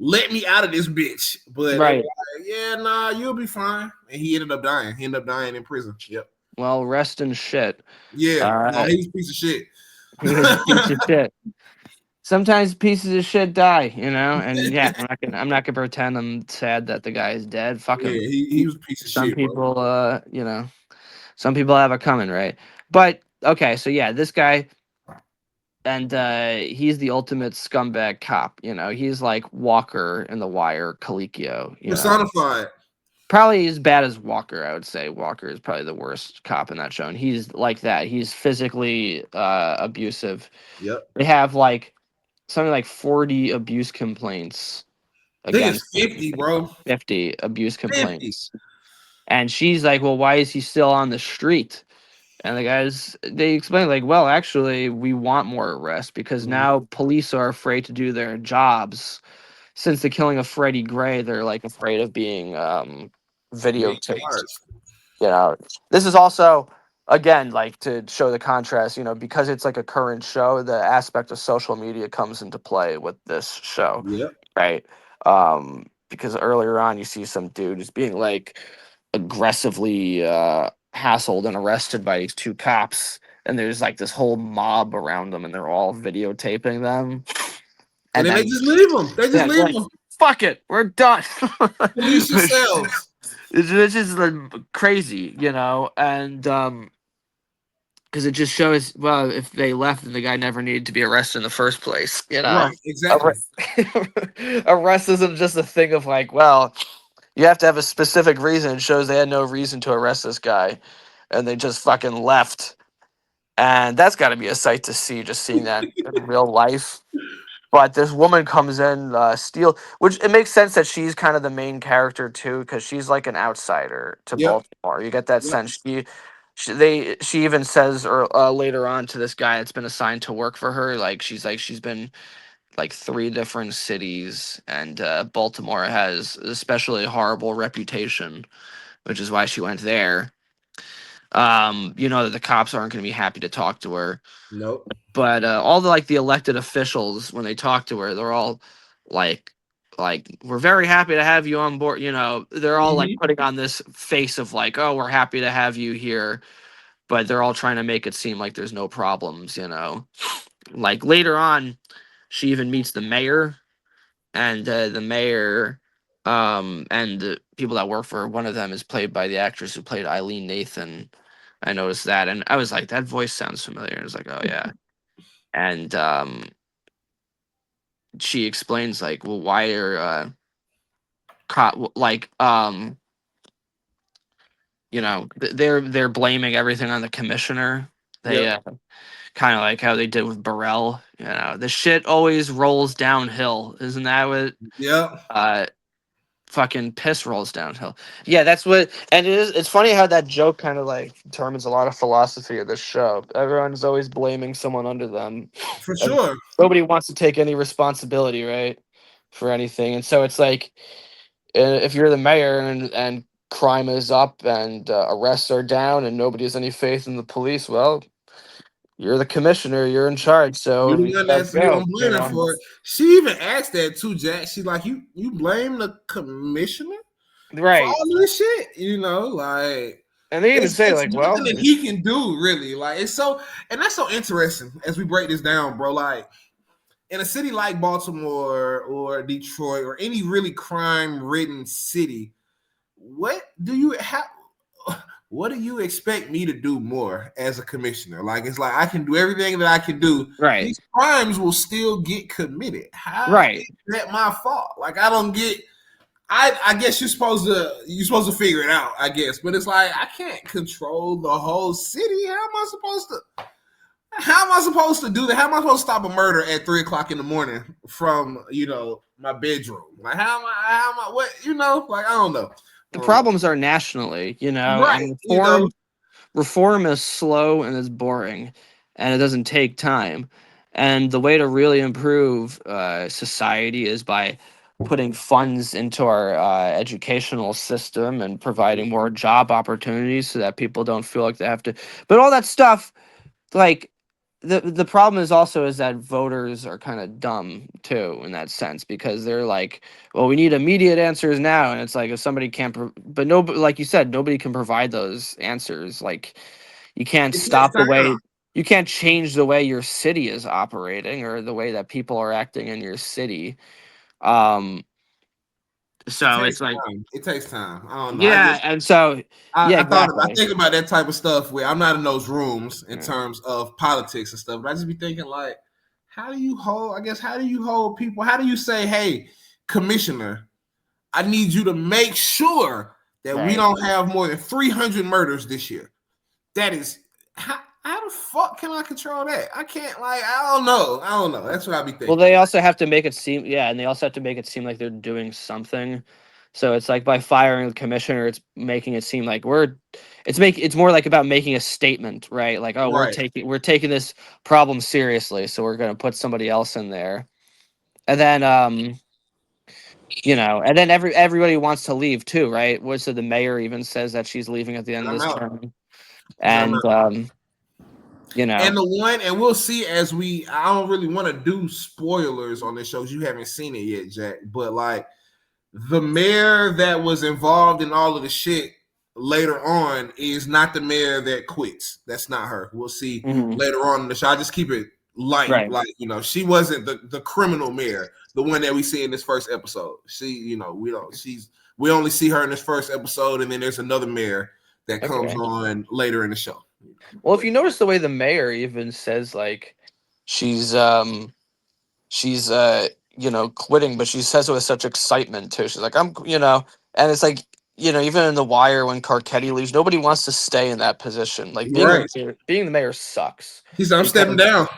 Let me out of this bitch. But like, yeah, nah, you'll be fine. And he ended up dying. He ended up dying in prison. Well, rest in shit. Yeah, he's a piece of shit. He was a piece of shit. Sometimes pieces of shit die, and I'm not gonna pretend I'm sad that the guy is dead. Fuck him. He was a piece of Some shit. People, some people have it coming, right? But okay, so this guy, and he's the ultimate scumbag cop. He's like Walker in The Wire, Colicchio. Personified. Probably as bad as Walker, I would say. Walker is probably the worst cop in that show, and he's like that. He's physically abusive. They have like something like 40 abuse complaints. I think it's 50, bro. 50 abuse complaints. 50. And she's like, well, why is he still on the street? And they explain, like, well, actually, we want more arrests because now police are afraid to do their jobs. Since the killing of Freddie Gray, they're like afraid of being videotaped. This is also, again, like to show the contrast, because it's like a current show, the aspect of social media comes into play with this show. Right. Because earlier on you see some dude who's being like aggressively hassled and arrested by these two cops, and there's like this whole mob around them and they're all videotaping them. And then they just leave them. They just leave them. Fuck it, we're done. Police yourselves. It's just crazy, and because it just shows, well, if they left, then the guy never needed to be arrested in the first place. Right, exactly. Arrest isn't just a thing of like, well, you have to have a specific reason. It shows they had no reason to arrest this guy, and they just fucking left. and that's got to be a sight to see, just seeing that in real life. But this woman comes in, steal, which it makes sense that she's kind of the main character too, because she's like an outsider to Yep. Baltimore. You get that Yep. sense. She even says, or later on to this guy that's been assigned to work for her, like she's been like 3 different cities, and Baltimore has especially horrible reputation, which is why she went there. That the cops aren't going to be happy to talk to her, Nope. but all the elected officials, when they talk to her, they're all like we're very happy to have you on board. They're all like Hmm. putting on this face of like, oh, we're happy to have you here, but they're all trying to make it seem like there's no problems. Like later on, she even meets the mayor, and the mayor, and the people that work for her, one of them is played by the actress who played Eileen Nathan. I noticed that, and I was like, that voice sounds familiar. I was like, oh yeah. And she explains like, well, why are they're blaming everything on the commissioner. They Yep. kind of like how they did with Burrell. The shit always rolls downhill. Isn't that what Yep. uh fucking piss rolls downhill? Yeah, that's what. And it's funny how that joke kind of like determines a lot of philosophy of this show. Everyone's always blaming someone under them, For and sure. nobody wants to take any responsibility, right, for anything. And so it's like, if you're the mayor, and crime is up, and arrests are down, and nobody has any faith in the police, well, you're the commissioner, you're in charge, You're so the you one gotta that's you go, don't blame her for it. She even asked that too, Jack. She's like, you blame the commissioner for right. all this shit, like And they even say it's like, nothing well, that he can do, really. Like it's so, and that's so interesting as we break this down, bro. Like in a city like Baltimore or Detroit or any really crime-ridden city, what do you have? What do you expect me to do more as a commissioner? Like it's like I can do everything that I can do. right, These crimes will still get committed. How right. is that my fault? Like I don't get. I guess you're supposed to figure it out. I guess, but it's like I can't control the whole city. How am I supposed to? How am I supposed to do that? How am I supposed to stop a murder at 3 o'clock in the morning from my bedroom? Like how am I what like I don't know. I The don't know. problems are nationally, Right. and reform is slow and it's boring, and it doesn't take time. And the way to really improve society is by putting funds into our educational system and providing more job opportunities so that people don't feel like they have to. But all that stuff, like, the problem is also is that voters are kind of dumb too in that sense, because they're like, well, we need immediate answers now, and it's like, if somebody can't but no, like you said, nobody can provide those answers. Like, you can't It takes stop the time. way, you can't change the way your city is operating or the way that people are acting in your city. um It so takes it's like, time. It takes time. I don't know. I yeah, just and so, yeah, I exactly. think about that type of stuff where I'm not in those rooms in Yeah. terms of politics and stuff, but I just be thinking like, how do you hold people? How do you say, hey, commissioner, I need you to make sure that we Right. don't have more than 300 murders this year? That is how the fuck can I control that? I can't, like, I don't know. That's what I be Well, thinking. they also have to make it seem, yeah, and they also have to make it seem like they're doing something. So it's like, by firing the commissioner, it's making it seem like it's more like about making a statement, right? Like, oh, we're Right. taking this problem seriously, so we're gonna put somebody else in there. And then and then everybody wants to leave too, right? So the mayor even says that she's leaving at the end of I'm this out. term. I'm And out. you know, And we'll see as I don't really want to do spoilers on this show. You haven't seen it yet, Jack. But like the mayor that was involved in all of the shit later on is not the mayor that quits. That's not her. We'll see mhm, later on in the show. I just keep it light. right. Like, she wasn't the criminal mayor, the one that we see in this first episode. We only see her in this first episode, and then there's another mayor that comes Okay. on later in the show. Well, if But you notice the way the mayor even says, like, she's she's quitting, but she says it with such excitement too. She's like, and it's like, even in The Wire when Carcetti leaves, nobody wants to stay in that position. Like Right. being the mayor sucks. He said, I'm stepping down.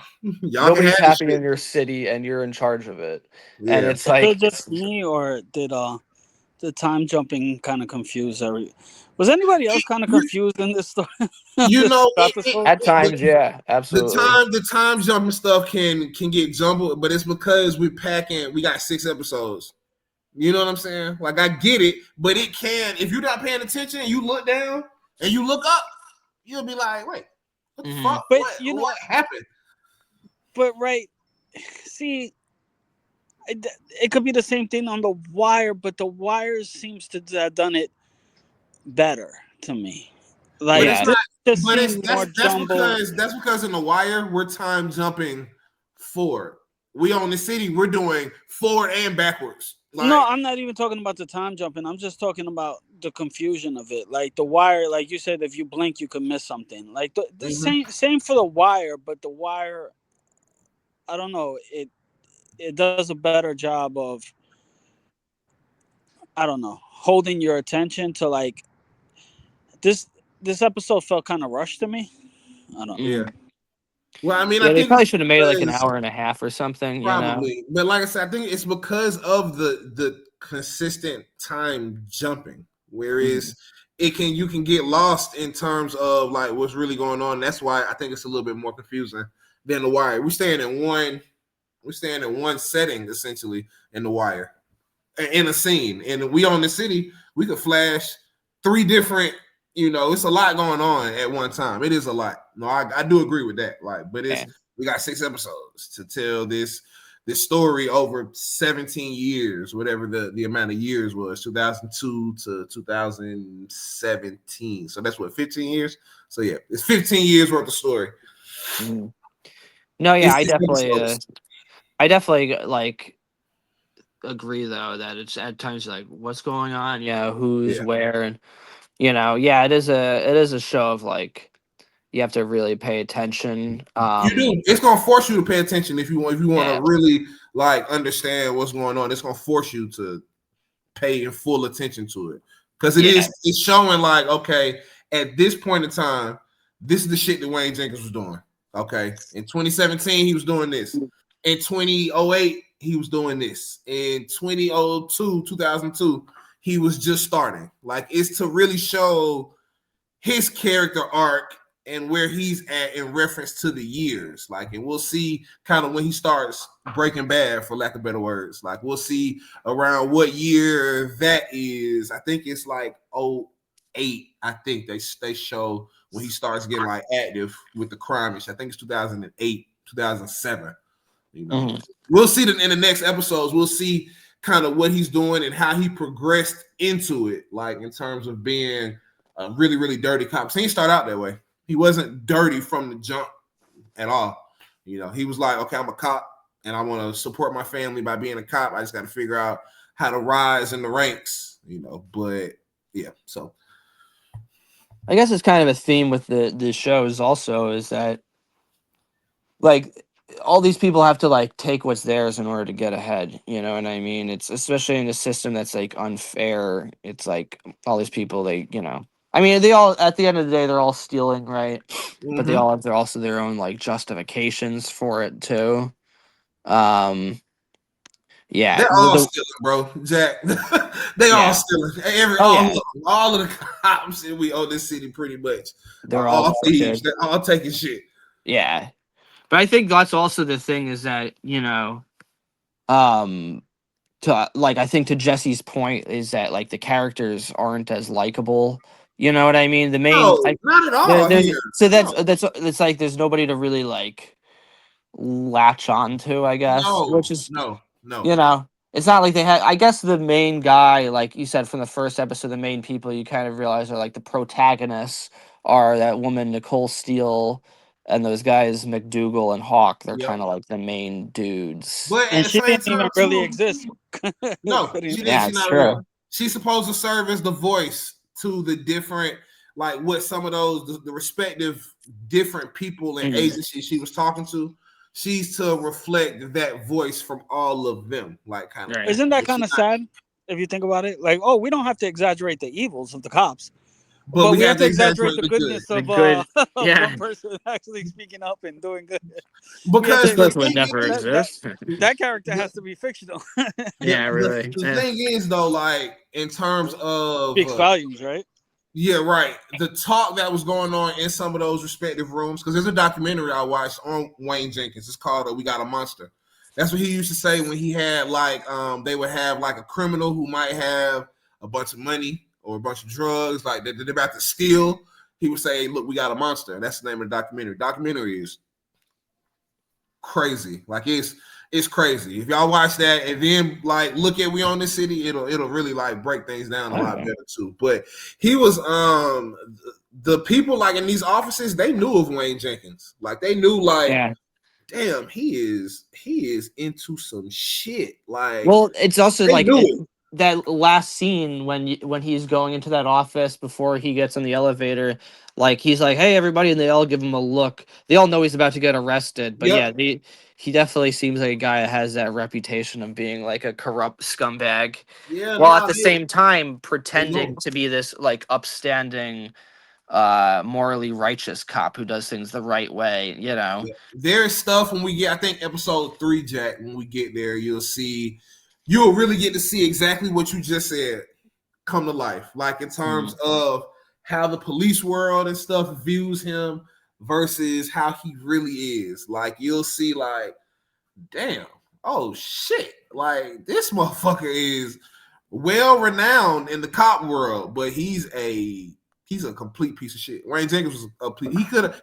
Y'all can have Nobody's this happy shit. in your city, and you're in charge of it. Yeah. And it's Is it like, just me, or did the time jumping kind of confuse Was anybody else kind of confused in this story? You know, at times, yeah, absolutely. the time jumping stuff can get jumbled, but it's because we got 6 episodes. You know what I'm saying? Like, I get it, but it can, if you're not paying attention and you look down and you look up, you'll be like, wait, what the fuck? But what happened? But see, it could be the same thing on The Wire, but The Wire seems to have done it better to me. Like, but it's not, more that's because in The Wire we're time jumping forward. We on the city, we're doing forward and backwards. Like, no, I'm not even talking about the time jumping. I'm just talking about the confusion of it. Like The Wire, like you said, if you blink, you could miss something. Like the same for The Wire, but The Wire, I don't know, it does a better job of, I don't know, holding your attention to, like, this episode felt kind of rushed to me. I don't know. Yeah. Well, I mean, yeah, I they think probably should have made it like an hour and a half or something. Probably, but like I said, I think it's because of the consistent time jumping, whereas you can get lost in terms of like what's really going on. That's why I think it's a little bit more confusing than The Wire. We're staying in one setting essentially in The Wire, in a scene, and we on the city. We could flash 3 different. It's a lot going on at one time. It is a lot. No, I do agree with that. Like, but we got 6 episodes to tell this story over 17 years, whatever the amount of years was, 2002 to 2017. So that's what, 15 years. So yeah, it's 15 years worth of story. No, yeah, I definitely like agree though that it's at times like what's going on, who's where, and it is a show of like you have to really pay attention. You do. It's gonna force you to pay attention if you want to really like understand what's going on. It's gonna force you to pay full attention to it because it's showing like, okay, at this point in time, this is the shit that Wayne Jenkins was doing. Okay, in 2017 he was doing this. In 2008 he was doing this. In 2002 he was just starting. Like, it's to really show his character arc and where he's at in reference to the years. Like, and we'll see kind of when he starts Breaking Bad, for lack of better words. Like, we'll see around what year that is. I think it's like 08. I think they show when he starts getting like active with the crime issue. I think it's 2008, 2007. We'll see that in the next episodes. We'll see kind of what he's doing and how he progressed into it, like in terms of being a really, really dirty cop. So he didn't start out that way. He wasn't dirty from the jump at all. He was like, okay, I'm a cop and I want to support my family by being a cop. I just got to figure out how to rise in the ranks, but yeah. So I guess it's kind of a theme with the shows also is that like all these people have to like take what's theirs in order to get ahead. You know what I mean? It's especially in a system that's like unfair. It's like all these people, they all, at the end of the day, they're all stealing, right? But they all have their own like justifications for it too. Yeah, they're all stealing, bro. Jack, they all stealing. All of the cops that we owe this city pretty much. They're all thieves. They're all taking shit. Yeah, but I think that's also the thing is that I think to Jesse's point is that like the characters aren't as likable. You know what I mean? The main not at all here. So that's like there's nobody to really like latch on to, I guess. Which is no. It's not like they had. I guess the main guy, like you said from the first episode, the main people you kind of realize are like the protagonists are that woman Nicole Steele and those guys McDougal and Hawk. They're kind of like the main dudes. But and she didn't even really exist. No, she didn't. She's not real. She's supposed to serve as the voice to the different, like what some of those the respective different people and agencies she was talking to. She's to reflect that voice from all of them, like kind of. Isn't that kind of sad? If you think about it, like, oh, we don't have to exaggerate the evils of the cops, but but we we have have to to exaggerate exaggerate the the good. goodness The of good, of yeah, one person actually speaking up and doing good. We have Because to this the like would thing never is, that exist. that character the, has to be fictional. the, Yeah, the, really. the Yeah. thing is though, like in terms of Speaks volumes, right? yeah, right. The talk that was going on in some of those respective rooms, because there's a documentary I watched on Wayne Jenkins. It's called "We Got a Monster." That's what he used to say when he had like they would have like a criminal who might have a bunch of money or a bunch of drugs, like they're about to steal. He would say, "Look, we got a monster." That's the name of the documentary. Documentary is crazy. Like it's crazy. If y'all watch that and then like look at We Own This City, it'll really like break things down a lot better too. But he was the people like in these offices, they knew of Wayne Jenkins. Like they knew like Yeah. damn, he is into some shit. Like Well, it's also they like knew it. that last scene when he's going into that office before he gets on the elevator. Like he's like, "Hey, everybody," and they all give him a look. They all know he's about to get arrested. But yeah, Yep. he definitely seems like a guy that has that reputation of being like a corrupt scumbag, Yeah, while at nah, the same time they know. pretending to be this like upstanding, morally righteous cop who does things the right way. You know. Yeah. There's stuff when we get, I think episode 3, Jack, when we get there, you'll really get to see exactly what you just said come to life. Like in terms of how the police world and stuff views him versus how he really is. Like you'll see like, damn, oh shit. Like this motherfucker is well renowned in the cop world, but he's a complete piece of shit. Wayne Jenkins was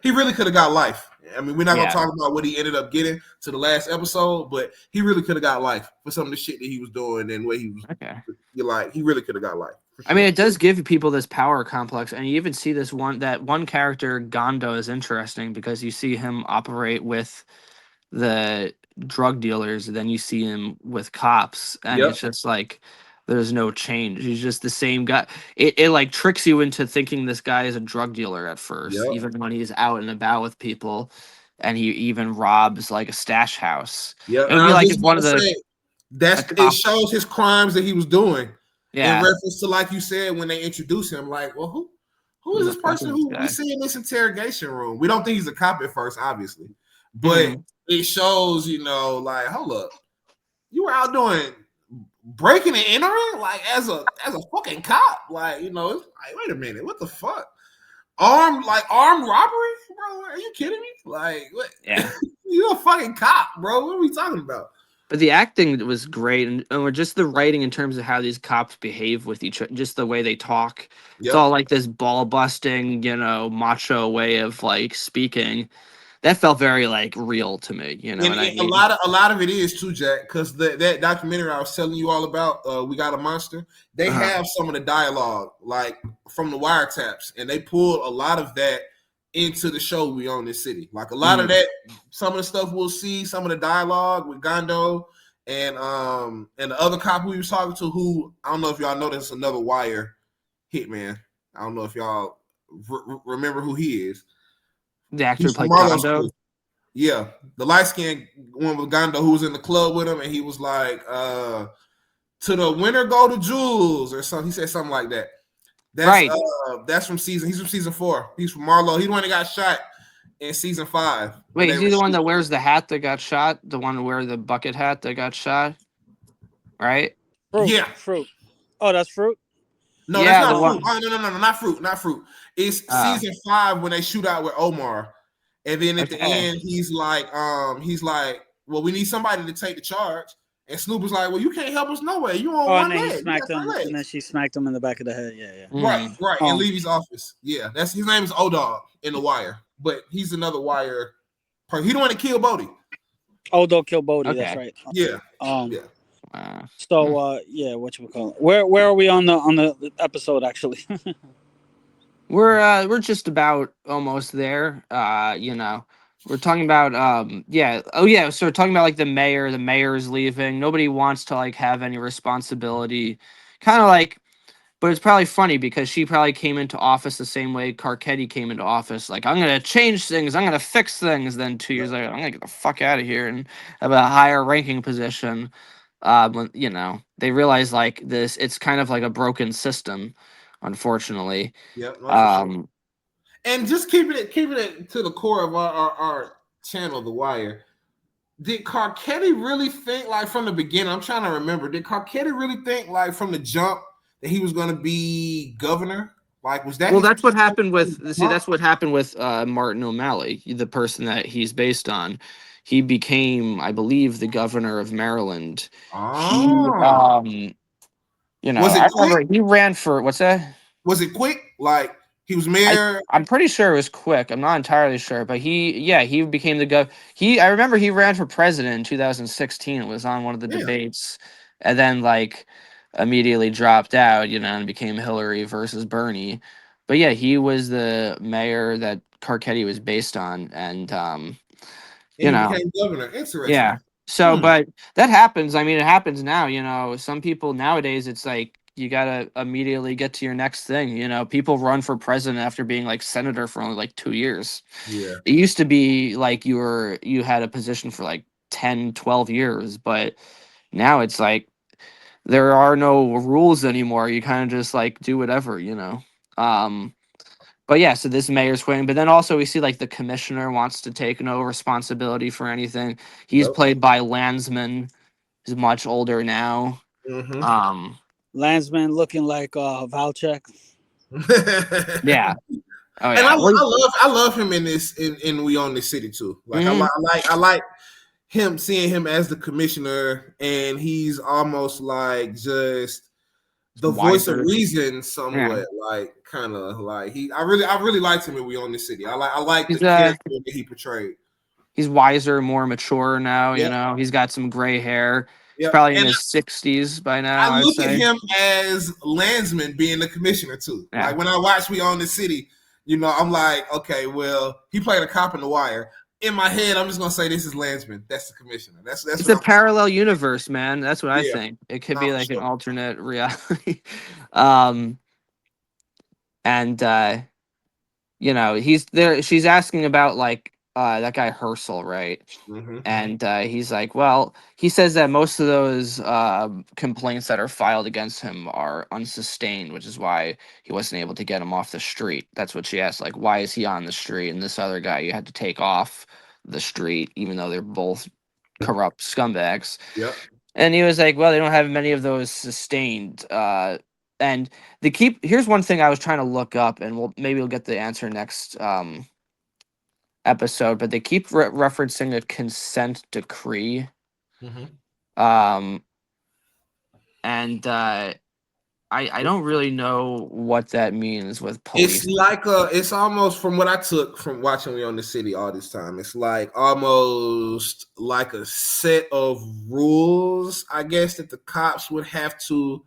he really could have got life. I mean, we're not gonna talk about what he ended up getting to the last episode, but he really could have got life for some of the shit that he was doing and what he was. Okay. You're like, he really could have got life. Sure. I mean, it does give people this power complex, and you even see that one character, Gondo, is interesting because you see him operate with the drug dealers, and then you see him with cops, and Yep. it's just like there's no change. He's just the same guy. It like tricks you into thinking this guy is a drug dealer at first, Yep. even when he's out and about with people, and he even robs like a stash house. Yeah, It would be like if one of the it shows his crimes that he was doing. yeah. In reference to, like you said, when they introduce him, like, well, who is this person who we see in this interrogation room? We don't think he's a cop at first, obviously, but it shows, like, hold up, you were out doing breaking and entering, like as a fucking cop, like, it's like, wait a minute, what the fuck? Armed robbery, bro? Are you kidding me? Like, what? Yeah. You a fucking cop, bro? What are we talking about? But the acting was great, and just the writing in terms of how these cops behave with each other, just the way they talk. Yep. It's all like this ball busting, macho way of like speaking. That felt very like real to me, And a lot of it is too, Jack, because that documentary I was telling you all about, We Got a Monster. They have some of the dialogue like from the wiretaps, and they pulled a lot of that into the show We Own This City. Like a lot of that, some of the stuff we'll see, some of the dialogue with Gondo and the other cop we was talking to, who I don't know if y'all know, there's another Wire hitman. I don't know if y'all remember who he is. The actor played Gondo. Yeah, the light skinned one with Gondo who was in the club with him, and he was like, "To the winner go to Jules" or something. He said something like that. That's right. That's from season. He's from season 4. He's from Marlowe. He's the one that got shot in season 5. Wait, is he the one that wears the hat that got shot? The one who wear the bucket hat that got shot? Right? Fruit. Oh, that's Fruit? No, yeah, that's not Fruit. Oh, no, not Fruit. It's season 5 when they shoot out with Omar. And then at the end, he's like, well, we need somebody to take the charge. And Snoop was like, well, you can't help us no way. You on one leg. And then she smacked him in the back of the head. Yeah. Right. In Levy's office. Yeah, his name is O-Dog in The Wire. But he's another Wire person. He the one that killed Bodie. O-Dog killed Bodie, that's right. Yeah. So whatchamacallit? Where are we on the episode actually? We're just about almost there. We're talking about so we're talking about like the mayor is leaving. Nobody wants to like have any responsibility. Kind of like, but it's probably funny because she probably came into office the same way Carcetti came into office. Like, I'm gonna change things, I'm gonna fix things. Then 2 years later, I'm gonna get the fuck out of here and have a higher ranking position. when, you know, they realize like this, it's kind of like a broken system, unfortunately. Yep, no, for sure. Um, And just keeping it to the core of our channel, The Wire. Did Carcetti really think, like, from the beginning? I'm trying to remember. Did Carcetti really think, like, from the jump that he was going to be governor? Like, was that? well, his that's what happened with. See, jump? that's what happened with Martin O'Malley, the person that he's based on. He became, I believe, the governor of Maryland. He, Oh, you know, was it I quick? remember he ran for what's that? Was it quick? Like, he was mayor. I'm pretty sure it was quick. I'm not entirely sure, but he became the I remember he ran for president in 2016. It was on one of the Yeah. debates, and then like immediately dropped out, you know, and became Hillary versus Bernie. But yeah, he was the mayor that Carcetti was based on, and And you he know, became governor. Interesting. yeah. So, Hmm. but that happens. I mean, it happens now. You know, some people nowadays, it's like you gotta immediately get to your next thing. You know, people run for president after being like senator for only like 2 years. Yeah. It used to be like you had a position for like 10, 12 years, but now it's like there are no rules anymore. You kind of just like do whatever, you know. Um, but yeah, so this mayor's quitting. But then also we see like the commissioner wants to take no responsibility for anything. He's Yep. played by Landsman. He's much older now. Mm-hmm. Um, Landsman looking like Valchek. yeah. Oh And yeah. Well, I love him in this in We Own This City too. Like, mhm. I like him, seeing him as the commissioner, and he's almost like just the voice of Wiser. reason Yeah. somewhat. Like, kind of like I really liked him in We Own This City. I like the He's character that he portrayed. he's wiser, more mature now, you Yep. know. He's got some gray hair. He's Yep. probably in And his 60s by I now, I'd look at say. him as Landsman being the commissioner too. Yeah. Like, when I watch We Own This City, you know, I'm like, okay, well, he played a cop in The Wire. In my head, I'm just gonna say this is Landsman. That's the commissioner. That's It's what a I'm. parallel universe, man. That's what I Yeah, think. It could not be for like an sure. alternate reality. um and you know, he's there she's asking about like that guy Herschel, right? Mm-hmm. And he's like, well, he says that most of those complaints that are filed against him are unsustained, which is why he wasn't able to get him off the street. That's what she asked. Like, why is he on the street? And this other guy you had to take off the street, even though they're both corrupt scumbags. Yep. And he was like, well, they don't have many of those sustained. And here's one thing I was trying to look up, and maybe we'll get the answer next episode, but they keep referencing a consent decree. Mm-hmm. Um, and I don't really know what that means with It's police. like it's almost, from what I took from watching We Own the City all this time, it's like almost like a set of rules, I guess, that the cops would have to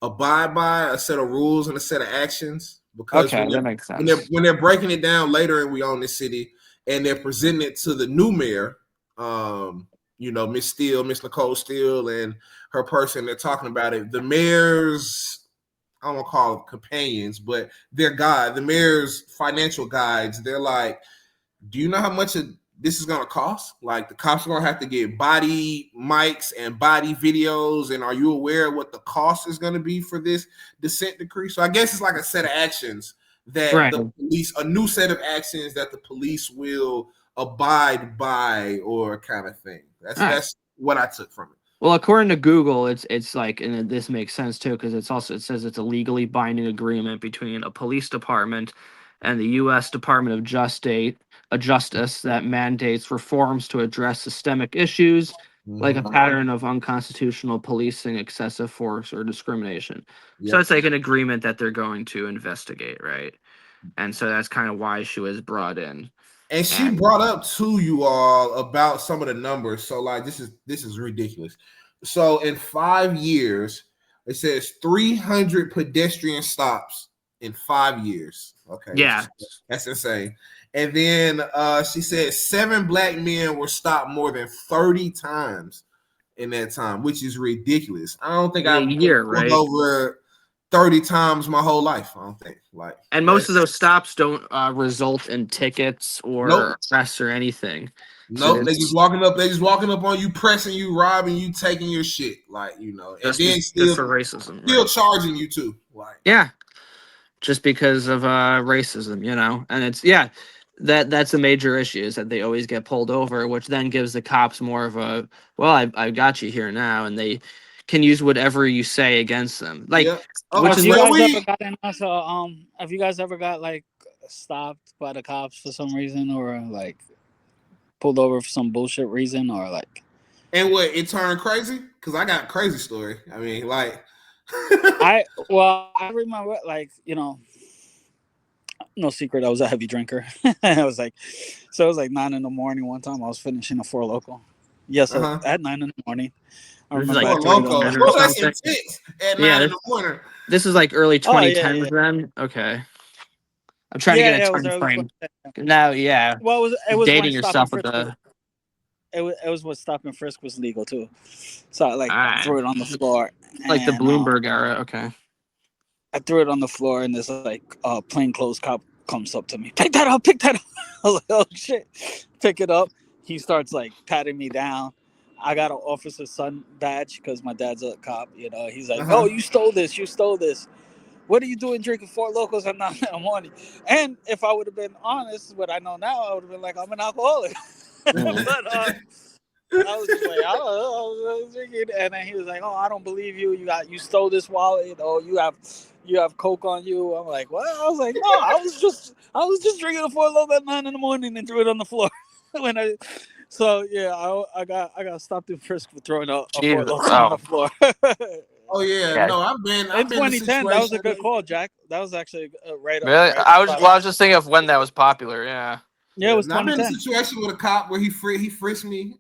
abide by, a set of rules and a set of actions. Because Okay, that makes sense. when they're breaking it down later in We Own This City, and they're presenting it to the new mayor, you know, Miss Steele, Miss Nicole Steele, and her person, they're talking about it. The mayor's, I don't want to call them companions, but the mayor's financial guides, they're like, do you know how much this is going to cost? Like, the cops are going to have to get body mics and body videos. And are you aware of what the cost is going to be for this consent decree? So I guess it's like a set of actions that Right. the police, a new set of actions that the police will abide by, or kind of thing. That's what I took from it. Well, according to Google, it's like, and this makes sense too, because it says it's a legally binding agreement between a police department and the U.S. Department of Justice that mandates reforms to address systemic issues like a pattern of unconstitutional policing, excessive force, or discrimination. So Yep. it's like an agreement that they're going to investigate, right? And so that's kind of why she was brought in. And she brought up to you all about some of the numbers. So, like, this is ridiculous. So in 5 years, it says 300 pedestrian stops in 5 years. Okay. Yeah. That's insane. And then she said 7 black men were stopped more than 30 times in that time, which is ridiculous. I don't think I've year, pulled right? over 30 times my whole life. I don't think. Like, and most of those stops don't result in tickets or arrests or anything. Nope, they just walking up. They just walking up on you, pressing you, robbing you, taking your shit, like and then just for racism, still charging you too, like just because of racism, and it's that's a major issue is that they always get pulled over, which then gives the cops more of a I got you here now, and they can use whatever you say against them, like have you guys ever gotten have you guys ever got like stopped by the cops for some reason or like pulled over for some bullshit reason or like and what it turned crazy? Because I got a crazy story. I mean, like I remember like no secret I was a heavy drinker. I was like 9 a.m. one time I was finishing a Four Loko. Yes, at 9 a.m. I remember like Four Loko. That's intense. At 9 a.m. This is like early 2010s then. Okay. I'm trying to get a time frame. Now, well, it was dating yourself with the. It was when stop and frisk was legal too, so I threw it on the floor. Like the Bloomberg era. Okay. I threw it on the floor, and this plainclothes cop comes up to me. Pick that up. I was like, oh shit! Pick it up. He starts like patting me down. I got an officer's son badge because my dad's a cop. He's like, "Oh, you stole this. What are you doing drinking Four Locos at 9 in the morning?" And if I would have been honest, what I know now, I would have been like, I'm an alcoholic. But I was just like, I don't know. I was drinking, and then he was like, "Oh, I don't believe you. You stole this wallet. Oh, you have coke on you." I'm like, "What?" I was like, "No, I was just drinking a Four Loko at 9 in the morning and threw it on the floor." I got stopped and frisked for throwing a Four Loko on the floor. Oh yeah, no, I've been in 2010. That was a good call, Jack. That was actually right. Really, I was just thinking of when that was popular. Yeah, it was 2010. I've been in a situation with a cop where he frisked me.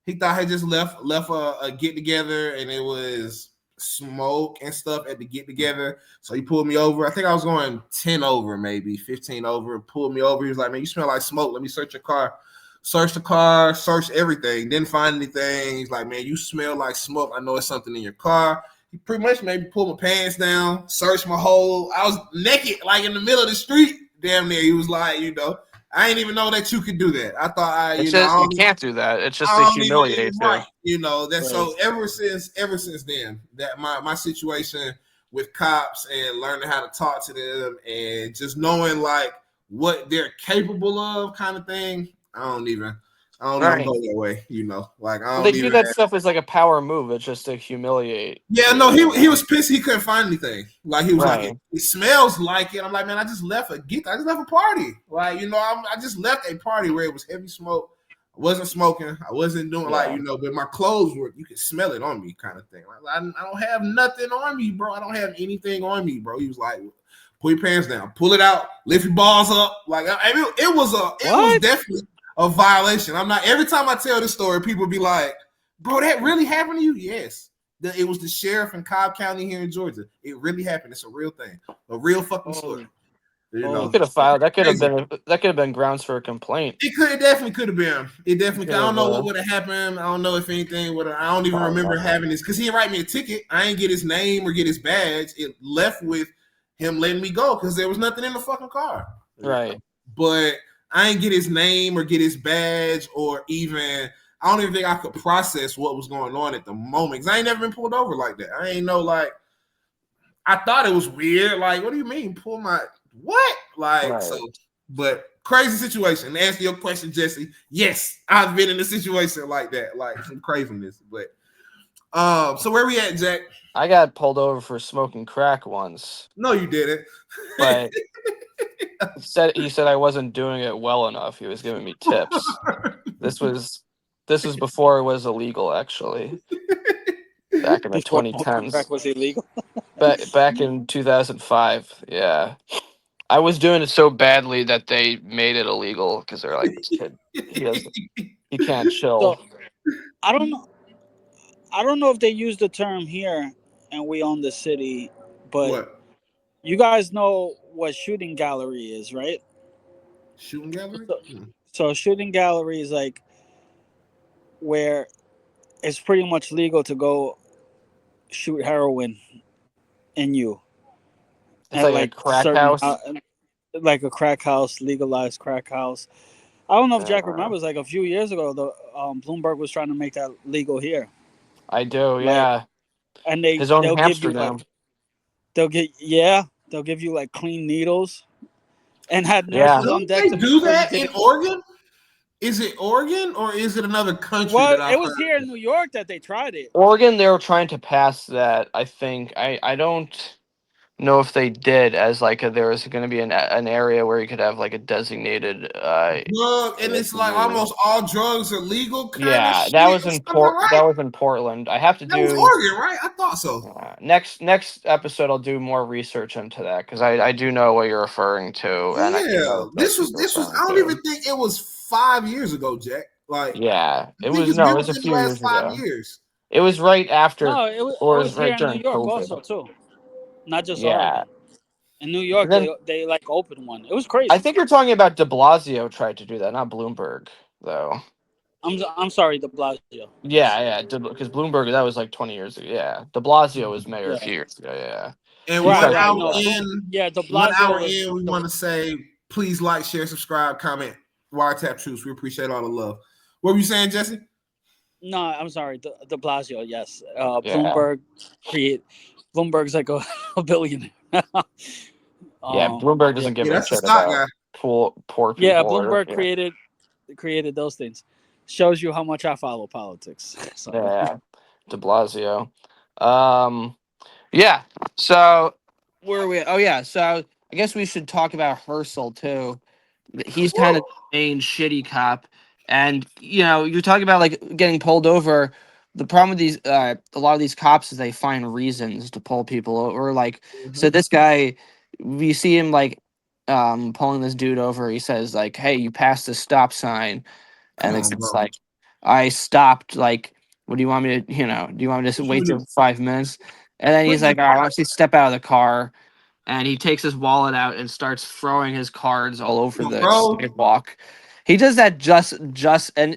He thought I just left a get together and it was smoke and stuff at the get together. So he pulled me over. I think I was going 10 over, maybe 15 over. Pulled me over. He was like, "Man, you smell like smoke. Let me search your car." Searched the car, searched everything. Didn't find anything. He's like, "Man, you smell like smoke. I know it's something in your car." He pretty much made me pull my pants down, searched my whole. I was naked, like in the middle of the street. Damn near. He was like, I didn't even know that you could do that. I thought you can't do that. It's just to humiliate you. That's right. So ever since then, that my situation with cops and learning how to talk to them and just knowing like what they're capable of, kind of thing. I don't even go that way. Like I don't. They do that stuff as like a power move. It's just to humiliate. Yeah, no, he was pissed. He couldn't find anything. Like he was like, it smells like it. I'm like, man, I just left a party. Like I just left a party where it was heavy smoke. I wasn't smoking. I wasn't doing but my clothes were. You could smell it on me, kind of thing. Like I don't have nothing on me, bro. I don't have anything on me, bro. He was like, pull your pants down, pull it out, lift your balls up. Like it was definitely a violation. I'm not. Every time I tell this story, people be like, "Bro, that really happened to you?" Yes, it was the sheriff in Cobb County here in Georgia. It really happened. It's a real thing, a real fucking story. You could have filed. That could have been grounds for a complaint. It definitely could have been. It definitely. I don't know what would have happened. I don't know if anything would. I don't even remember having this because he didn't write me a ticket. I didn't get his name or get his badge. It left with him letting me go because there was nothing in the fucking car. Right, but I didn't get his name or get his badge or even. I don't even think I could process what was going on at the moment because I ain't never been pulled over like that. I ain't know like. I thought it was weird. Like, what do you mean pull my what? Like so, but crazy situation. To answer your question, Jesse, yes, I've been in a situation like that, like some craziness. But so where we at, Jack? I got pulled over for smoking crack once. No, you didn't. But he said I wasn't doing it well enough. He was giving me tips. This was before it was illegal, actually. Back in the 2010s. Crack was illegal. Back in 2005, yeah. I was doing it so badly that they made it illegal because they're like, this kid, he can't chill. So, I don't know if they use the term here and we own the city, but you guys know what shooting gallery is, right? Shooting gallery? So shooting gallery is like where it's pretty much legal to go shoot heroin in you. It's like a crack house? Like a crack house, legalized crack house. I don't know if Jack Uh, remembers, like a few years ago, the Bloomberg was trying to make that legal here. I do, Like, yeah. and His own they'll give you like Amsterdam. they'll give you like clean needles and had Yeah. nurses on Don't deck they to make do sure you that in didn't. Oregon? Is it Oregon or is it another country Well, that I've it was here heard? in New York that they tried it. Oregon, they were trying to pass that. I think I don't know if they did as like there was going to be an area where you could have like a designated Drug, and it's like almost all drugs are legal kind of yeah, shit or something, right? that was in Portland. I have to That was do Oregon, right? I thought so. next episode. I'll do more research into that because I do know what you're referring to, and I do Yeah, know what you're this was. referring I don't to. even think it was 5 years ago, Jack. Like Yeah, I it think was it's been no, it was a within the few last years 5 ago. years. It was right after, No, or it it was was here right in New during York COVID. also too, not just Yeah, Oregon. In New but York, then they like opened one. It was I crazy. think you're talking about De Blasio tried to do that, not Bloomberg, though. I'm sorry, De Blasio. Yeah, yeah, because Bloomberg that was like 20 years ago. Yeah, De Blasio was mayor a Yeah, few years ago. Yeah, And he right, one tried to right. do hour No, that. in, yeah, De one Blasio hour was in, we want to say please like, share, subscribe, comment, Wiretapped Truths. We appreciate all the love. What were you saying, Jesse? no. I'm sorry, De Blasio. Yes, Yeah, create. Bloomberg's like a billionaire. yeah. Bloomberg Yeah, doesn't give Yeah, a that's the shit stock about guy. poor yeah. people or Bloomberg created those things. Shows you how much I follow politics. So yeah, De Blasio. Um, yeah. So where are we? Oh yeah. So I guess we should talk about Herschel too. He's kind of Woo! the main shitty cop, and you're talking about like getting pulled over. The problem with these a lot of these cops is they find reasons to pull people over. Like, so Mhm. this guy, we see him like pulling this dude over. He says like, hey, you passed the stop sign, Come and it's on, just bro. like, I stopped. Like, what do you want me to, do you want me to just What you wait gonna there do? for 5 minutes? And then Quick he's as like, all right, why don't you step out of the car? And he takes his wallet out and starts throwing his cards all over the bro. sidewalk. He does that just, and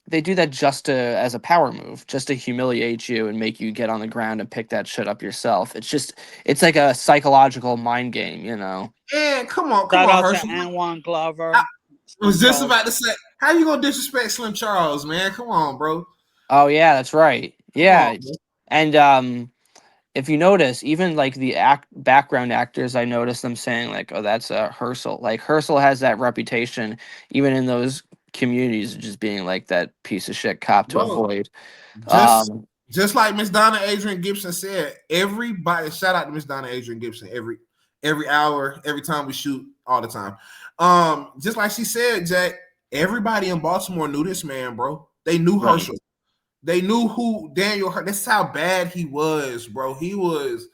they do that just to as a power move, just to humiliate you and make you get on the ground and pick that shit up yourself. It's like a psychological mind game. And come shout on, out to Herschel. Anwan I Glover, was Slim just Charles. about to say, how you gonna disrespect Slim Charles, man? Come on, bro. Oh yeah, that's right. Come on, Yeah, bro. and if you notice, even like the background actors, I noticed them saying like, "Oh, that's Herschel." Like Herschel has that reputation, even in those communities, of just being like that piece of shit cop to Bro, avoid. just Um, just like Miss Donna Adrian Gibson said, everybody shout out to Miss Donna Adrian Gibson every hour, every time we shoot, all the time. Just like she said, Jack, everybody in Baltimore knew this man, bro. They knew right. Herschel. They knew who Daniel Hurt. That's how bad he was, bro. He was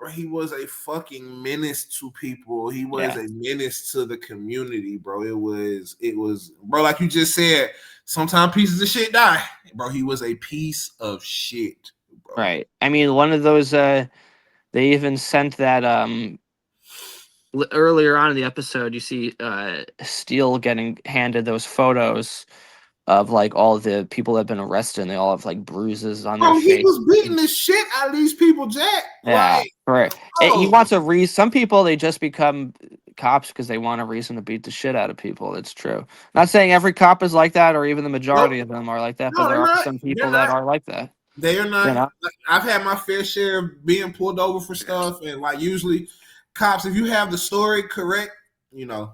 a fucking menace to people. He was Yeah. a menace to the community, bro. It was, bro, like you just said, sometimes pieces of shit die. Bro, he was a piece of shit, bro. Right. I mean, one of those. They even sent that. Earlier on in the episode, you see Steele getting handed those photos of like all the people that have been arrested, and they all have like bruises on their Bro, he face. was beating the shit out of these people, Jack. Yeah, Like, right. He bro, wants a reason. Some people they just become cops because they want a reason to beat the shit out of people. It's true. Not saying every cop is like that, or even the nope. majority of them are like that, but No, there they're are not. some They're people that not. are like that. They are You not. know. Like, I've had my fair share of being pulled over for stuff, and like usually, cops, if you have the story correct, you know,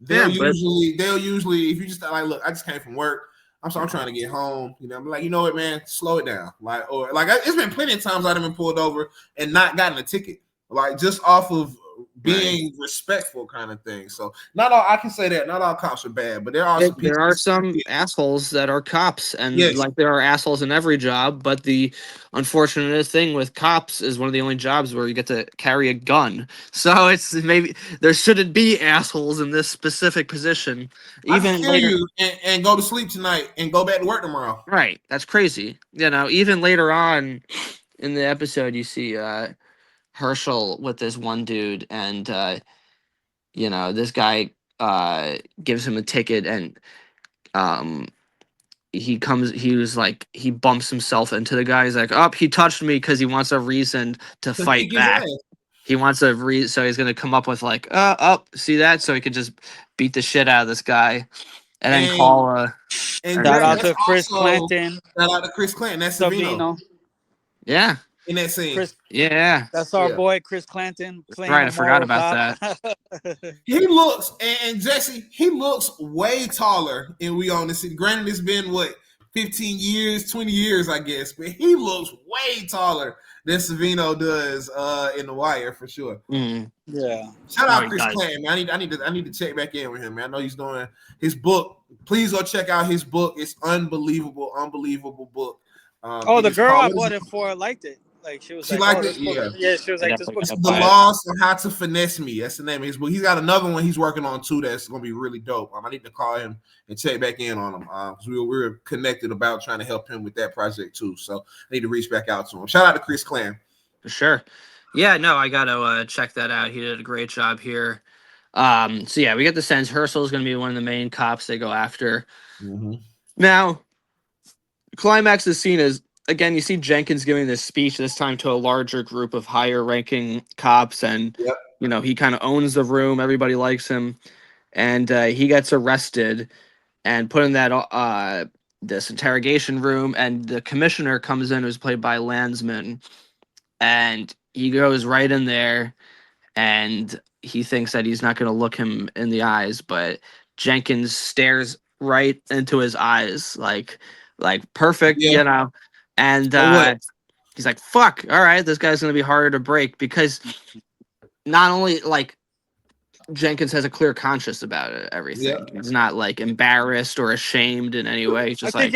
Yeah, but they'll usually if you just like, look, I just came from work. I'm trying to get home. You know, I'm like, you know what, man, slow it down. Like, or like, it's been plenty of times I've been pulled over and not gotten a ticket, like just off of right. being respectful, kind of thing. So, not all I can say that not all cops are bad, but there are some There pieces are of some shit. assholes that are cops, and Yes, like there are assholes in every job. But the unfortunate thing with cops is one of the only jobs where you get to carry a gun. So it's maybe there shouldn't be assholes in this specific position. I can Even kill later, you and go to sleep tonight and go back to work tomorrow. right? That's crazy. Even later on in the episode, you see Herschel with this one dude, and this guy gives him a ticket, and um he was like he bumps himself into the guy. He's like, oh, he touched me because he wants a reason to To fight kick his back. ass. He wants to so he's gonna come up with like, see that, so he could just beat the shit out of this guy, and then call and Shout out that's to Chris also Clanton, shout out to Chris Clanton. That's Savino yeah, in that scene. Chris, yeah. that's our boy Chris Clanton playing Right, a I forgot moral about cop. that. He looks and Jesse, he looks way taller in We Own the City. Granted, it's been what 15 years, 20 years, I guess, but he looks way taller than Savino does in The Wire for sure. Mm. Yeah. Shout out Chris Clanton, man. I need to check back in with him, man. I know he's doing his book. Please go check out his book. It's unbelievable book. The girl I bought it for liked it. Like she was she like, liked it. Yeah, she was like, this book. The Loss of How to Finesse Me. That's the name of his book. He's got another one he's working on too. That's gonna be really dope. I need to call him and check back in on him because we were connected about trying to help him with that project too. So I need to reach back out to him. Shout out to Chris Clan. For sure. Yeah, no, I gotta check that out. He did a great job here. So yeah, we get the sense Herschel is gonna be one of the main cops they go after. Mm-hmm. Now, climax of the scene is again, you see Jenkins giving this speech this time to a larger group of higher ranking cops, and you know, he kind of owns the room, everybody likes him, and he gets arrested and put in that this interrogation room, and the commissioner comes in, who's played by Landsman, and he goes right in there, and he thinks that he's not going to look him in the eyes, but Jenkins stares right into his eyes, like perfect, you know. And he's like, "Fuck! All right, this guy's going to be harder to break," because not only like Jenkins has a clear conscience about it, everything. He's not like embarrassed or ashamed in any way. He's just like.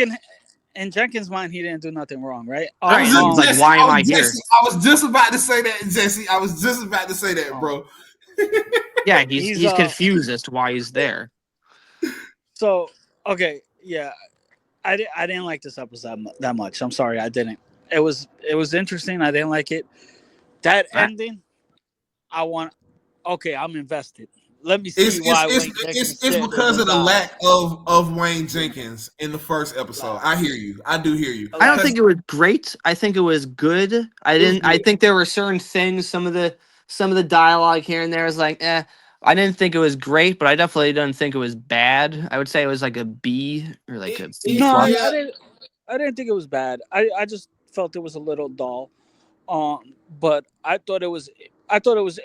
In Jenkins' mind, he didn't do nothing wrong, right? Right. Like, why am I here? I was just about to say that, Jesse. I was just about to say that, bro. Yeah, he's confused as to why he's there. So, okay, yeah, I didn't like this episode that much. I'm sorry, I didn't. It was interesting. I didn't like it. That ending, I'm invested. Let me see why. It's because of the lack of Wayne Jenkins in the first episode. I hear you. I do hear you. I don't think it was great. I think it was good. I think there were certain things. Some of the dialogue here and there is like, I didn't think it was great, but I definitely didn't think it was bad. I would say it was like a B or like a B+. No, I didn't think it was bad. I just felt it was a little dull. But I thought it was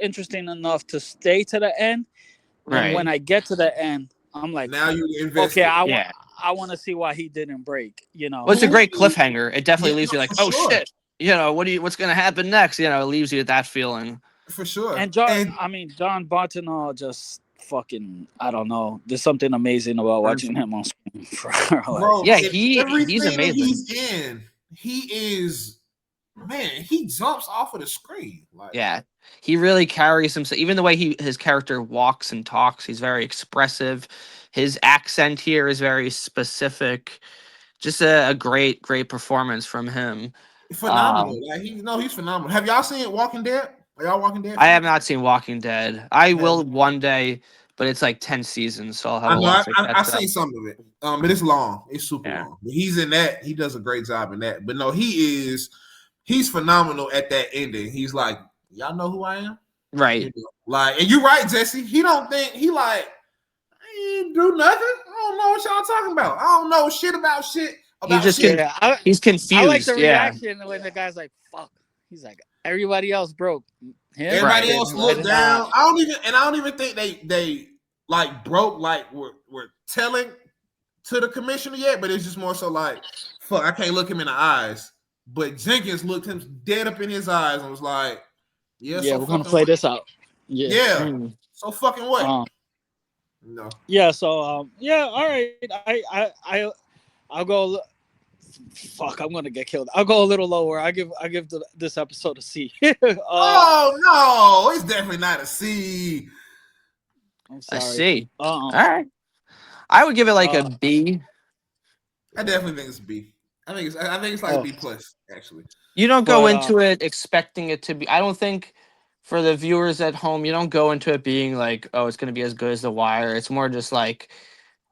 interesting enough to stay to the end. Right. And when I get to the end, I'm like, now you invest. Okay, I want to see why he didn't break. You know, well, it's a great cliffhanger. It definitely leaves you like, oh shit, you know, what's gonna happen next? You know, it leaves you with that feeling. For sure. And John Bartonell just fucking, I don't know. There's something amazing about watching him on screen. Bro, yeah, he's amazing. He's in. He is. Man, he jumps off of the screen. Like, yeah, he really carries himself. Even the way his character walks and talks, he's very expressive. His accent here is very specific. Just a great performance from him. Phenomenal. He's phenomenal. Have y'all seen Walking Dead? Are y'all Walking Dead? I have not seen Walking Dead. I will one day, but it's like 10 seasons, so I'll have a lot to catch up. I've seen some of it. But it's long. It's super long. But he's in that. He does a great job in that. But no, he's phenomenal at that ending. He's like, y'all know who I am? Right. You know, like, and you're right, Jesse. He don't think he like, I ain't do nothing. I don't know what y'all talking about. I don't know shit about shit. He's confused. I like the reaction when the guy's like, fuck. He's like, everybody else broke. Everybody else looked down. I don't even think they like broke, like were telling to the commissioner yet, but it's just more so like, fuck, I can't look him in the eyes. But Jenkins looked him dead up in his eyes and was like, "Yeah, we're gonna play this out." Yeah. So fucking what? No. Yeah. So all right. I'll go. Fuck, I'm gonna get killed. I'll go a little lower. I give this episode a C. Oh no, it's definitely not a C. I'm sorry. A C. All right. I would give it like a B. I definitely think it's a B. I think it's like a B plus, actually. You don't go into it expecting it to be. I don't think for the viewers at home, you don't go into it being like, oh, it's gonna be as good as The Wire. It's more just like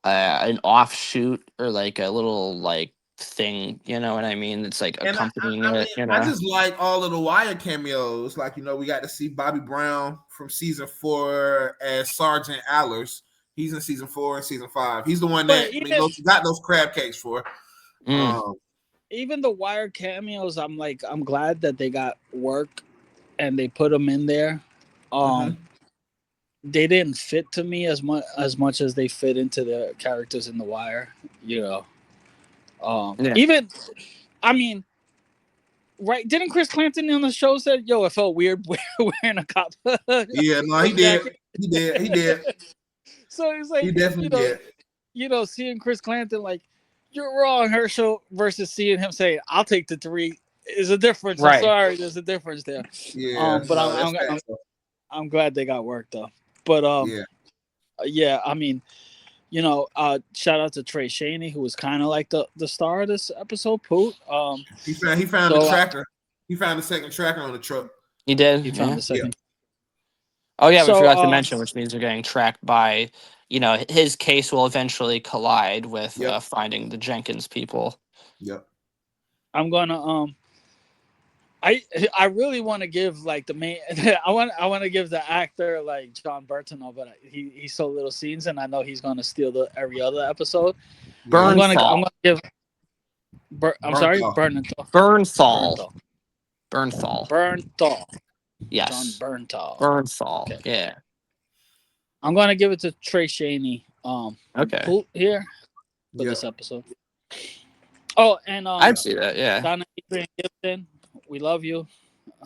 an offshoot or like a little like thing. You know what I mean? It's like And accompanying I it. You know, I just like all of the Wire cameos. Like, we got to see Bobby Brown from season 4 as Sergeant Allers. He's in season 4 and season 5. He's the one that got those crab cakes for. Even the Wire cameos, I'm glad that they got work and they put them in there. They didn't fit to me as much as they fit into the characters in the Wire. Even, I mean, right? Didn't Chris Clanton on the show said, "Yo, it felt weird wearing a cop"? Yeah, no, he did. He did. So it's like, he definitely did. Seeing Chris Clanton like, "You're wrong, Herschel," versus seeing him say, "I'll take the 3," is a difference. Right. I'm sorry, there's a difference there. Yeah, but I'm glad they got work though. But I mean, shout out to Trey Shaney, who was kind of like the star of this episode. Poot. He found the tracker. He found the second tracker on the truck. He did. He found the second. Oh yeah, we forgot to mention, which means they're getting tracked by, his case will eventually collide with finding the Jenkins people. Yep. I'm gonna I really want to give like the main. I want to give the actor like John Burton, but he's so little scenes, and I know he's gonna steal every other episode. I'm gonna give. I'm sorry, Bernthal. John Yes. Bernthal. Bernthal. Okay. Yeah. I'm gonna give it to Trey Shaney. Okay. Here for this episode. Oh, and I'd see that. Yeah. Donna Adrian Gibson, we love you.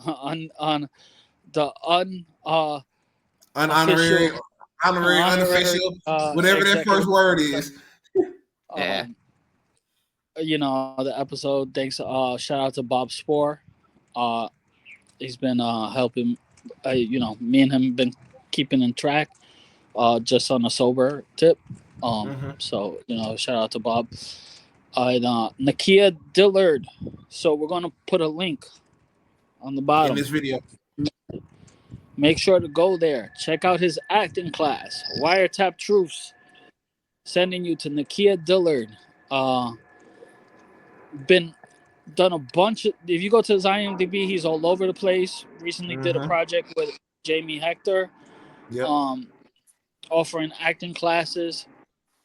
On the unofficial, whatever that first word is. Yeah. The episode. Thanks. Shout out to Bob Spohr. He's been helping. Me and him been keeping in track. Just on a sober tip. So shout out to Bob. And Nakia Dillard. So we're gonna put a link on the bottom in this video. Make sure to go there. Check out his acting class. Wiretapped Truths. Sending you to Nakia Dillard. Been done a bunch of. If you go to his IMDb, he's all over the place. Recently did a project with Jamie Hector. Yep. Offering acting classes.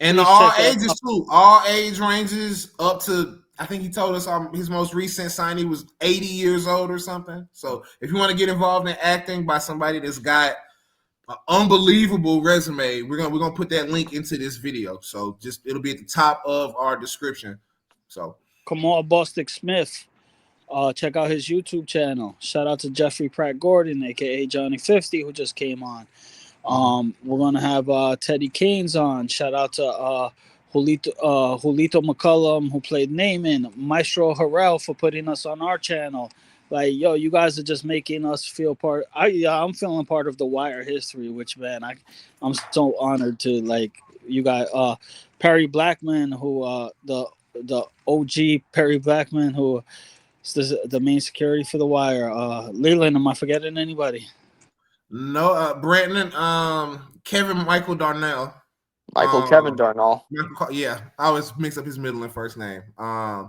And all ages too. All age ranges up to, I think he told us his most recent signing was 80 years old or something. So if you want to get involved in acting by somebody that's got an unbelievable resume, we're gonna put that link into this video. So it'll be at the top of our description. So Kamal Bostic Smith. Check out his YouTube channel. Shout out to Jeffrey Pratt Gordon, aka Johnny 50, who just came on. We're gonna have Teddy Keynes on. Shout out to Julito McCullum, who played Naaman. Maestro Harrell for putting us on our channel. Like, yo, you guys are just making us feel part. I'm feeling part of the Wire history, which, man, I'm so honored to, like, you guys. Perry Blackman, who the OG Perry Blackman, who is the main security for the Wire. Leland, am I forgetting anybody? No, Brandon, Kevin Michael Darnell. Kevin Darnell. Yeah, I always mix up his middle and first name. I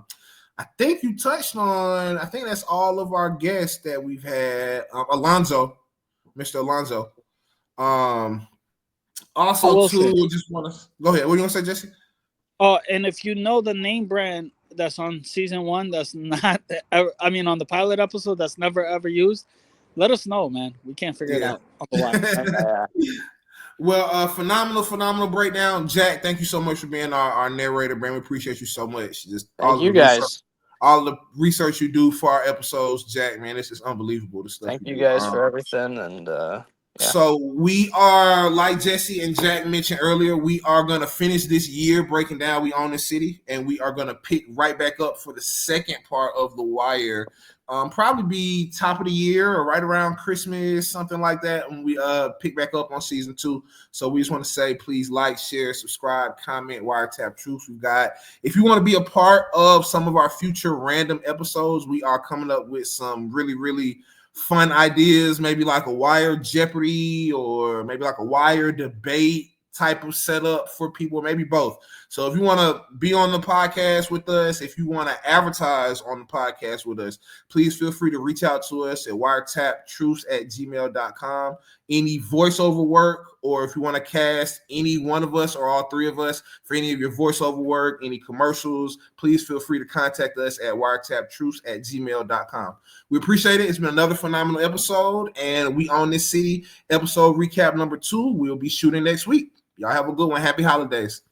think you touched on, I think that's all of our guests that we've had. Alonzo, Mr. Alonzo. Also, too, just want to go ahead. What do you want to say, Jesse? Oh, and if you know the name brand that's on season 1, that's not, on the pilot episode, that's never ever used, let us know, man. We can't figure it out. Well, phenomenal breakdown. Jack, thank you so much for being our narrator, man. We appreciate you so much. Thank you guys. All the research you do for our episodes, Jack, man, this is unbelievable. The stuff. Thank you guys for everything. And So we are, like Jesse and Jack mentioned earlier, we are going to finish this year breaking down We Own the City, and we are going to pick right back up for the second part of The Wire. Probably be top of the year or right around Christmas, something like that, when we pick back up on season 2. So we just want to say, please like, share, subscribe, comment, Wiretapped Truths. If you want to be a part of some of our future random episodes, we are coming up with some really, really fun ideas, maybe like a Wire Jeopardy or maybe like a Wire debate type of setup for people, maybe both. So if you want to be on the podcast with us, if you want to advertise on the podcast with us, please feel free to reach out to us at wiretappedtruths@gmail.com. Any voiceover work, or if you want to cast any one of us or all three of us for any of your voiceover work, any commercials, please feel free to contact us at wiretappedtruths@gmail.com. We appreciate it. It's been another phenomenal episode, and We Own This City episode recap number 2. We'll be shooting next week. Y'all have a good one. Happy holidays.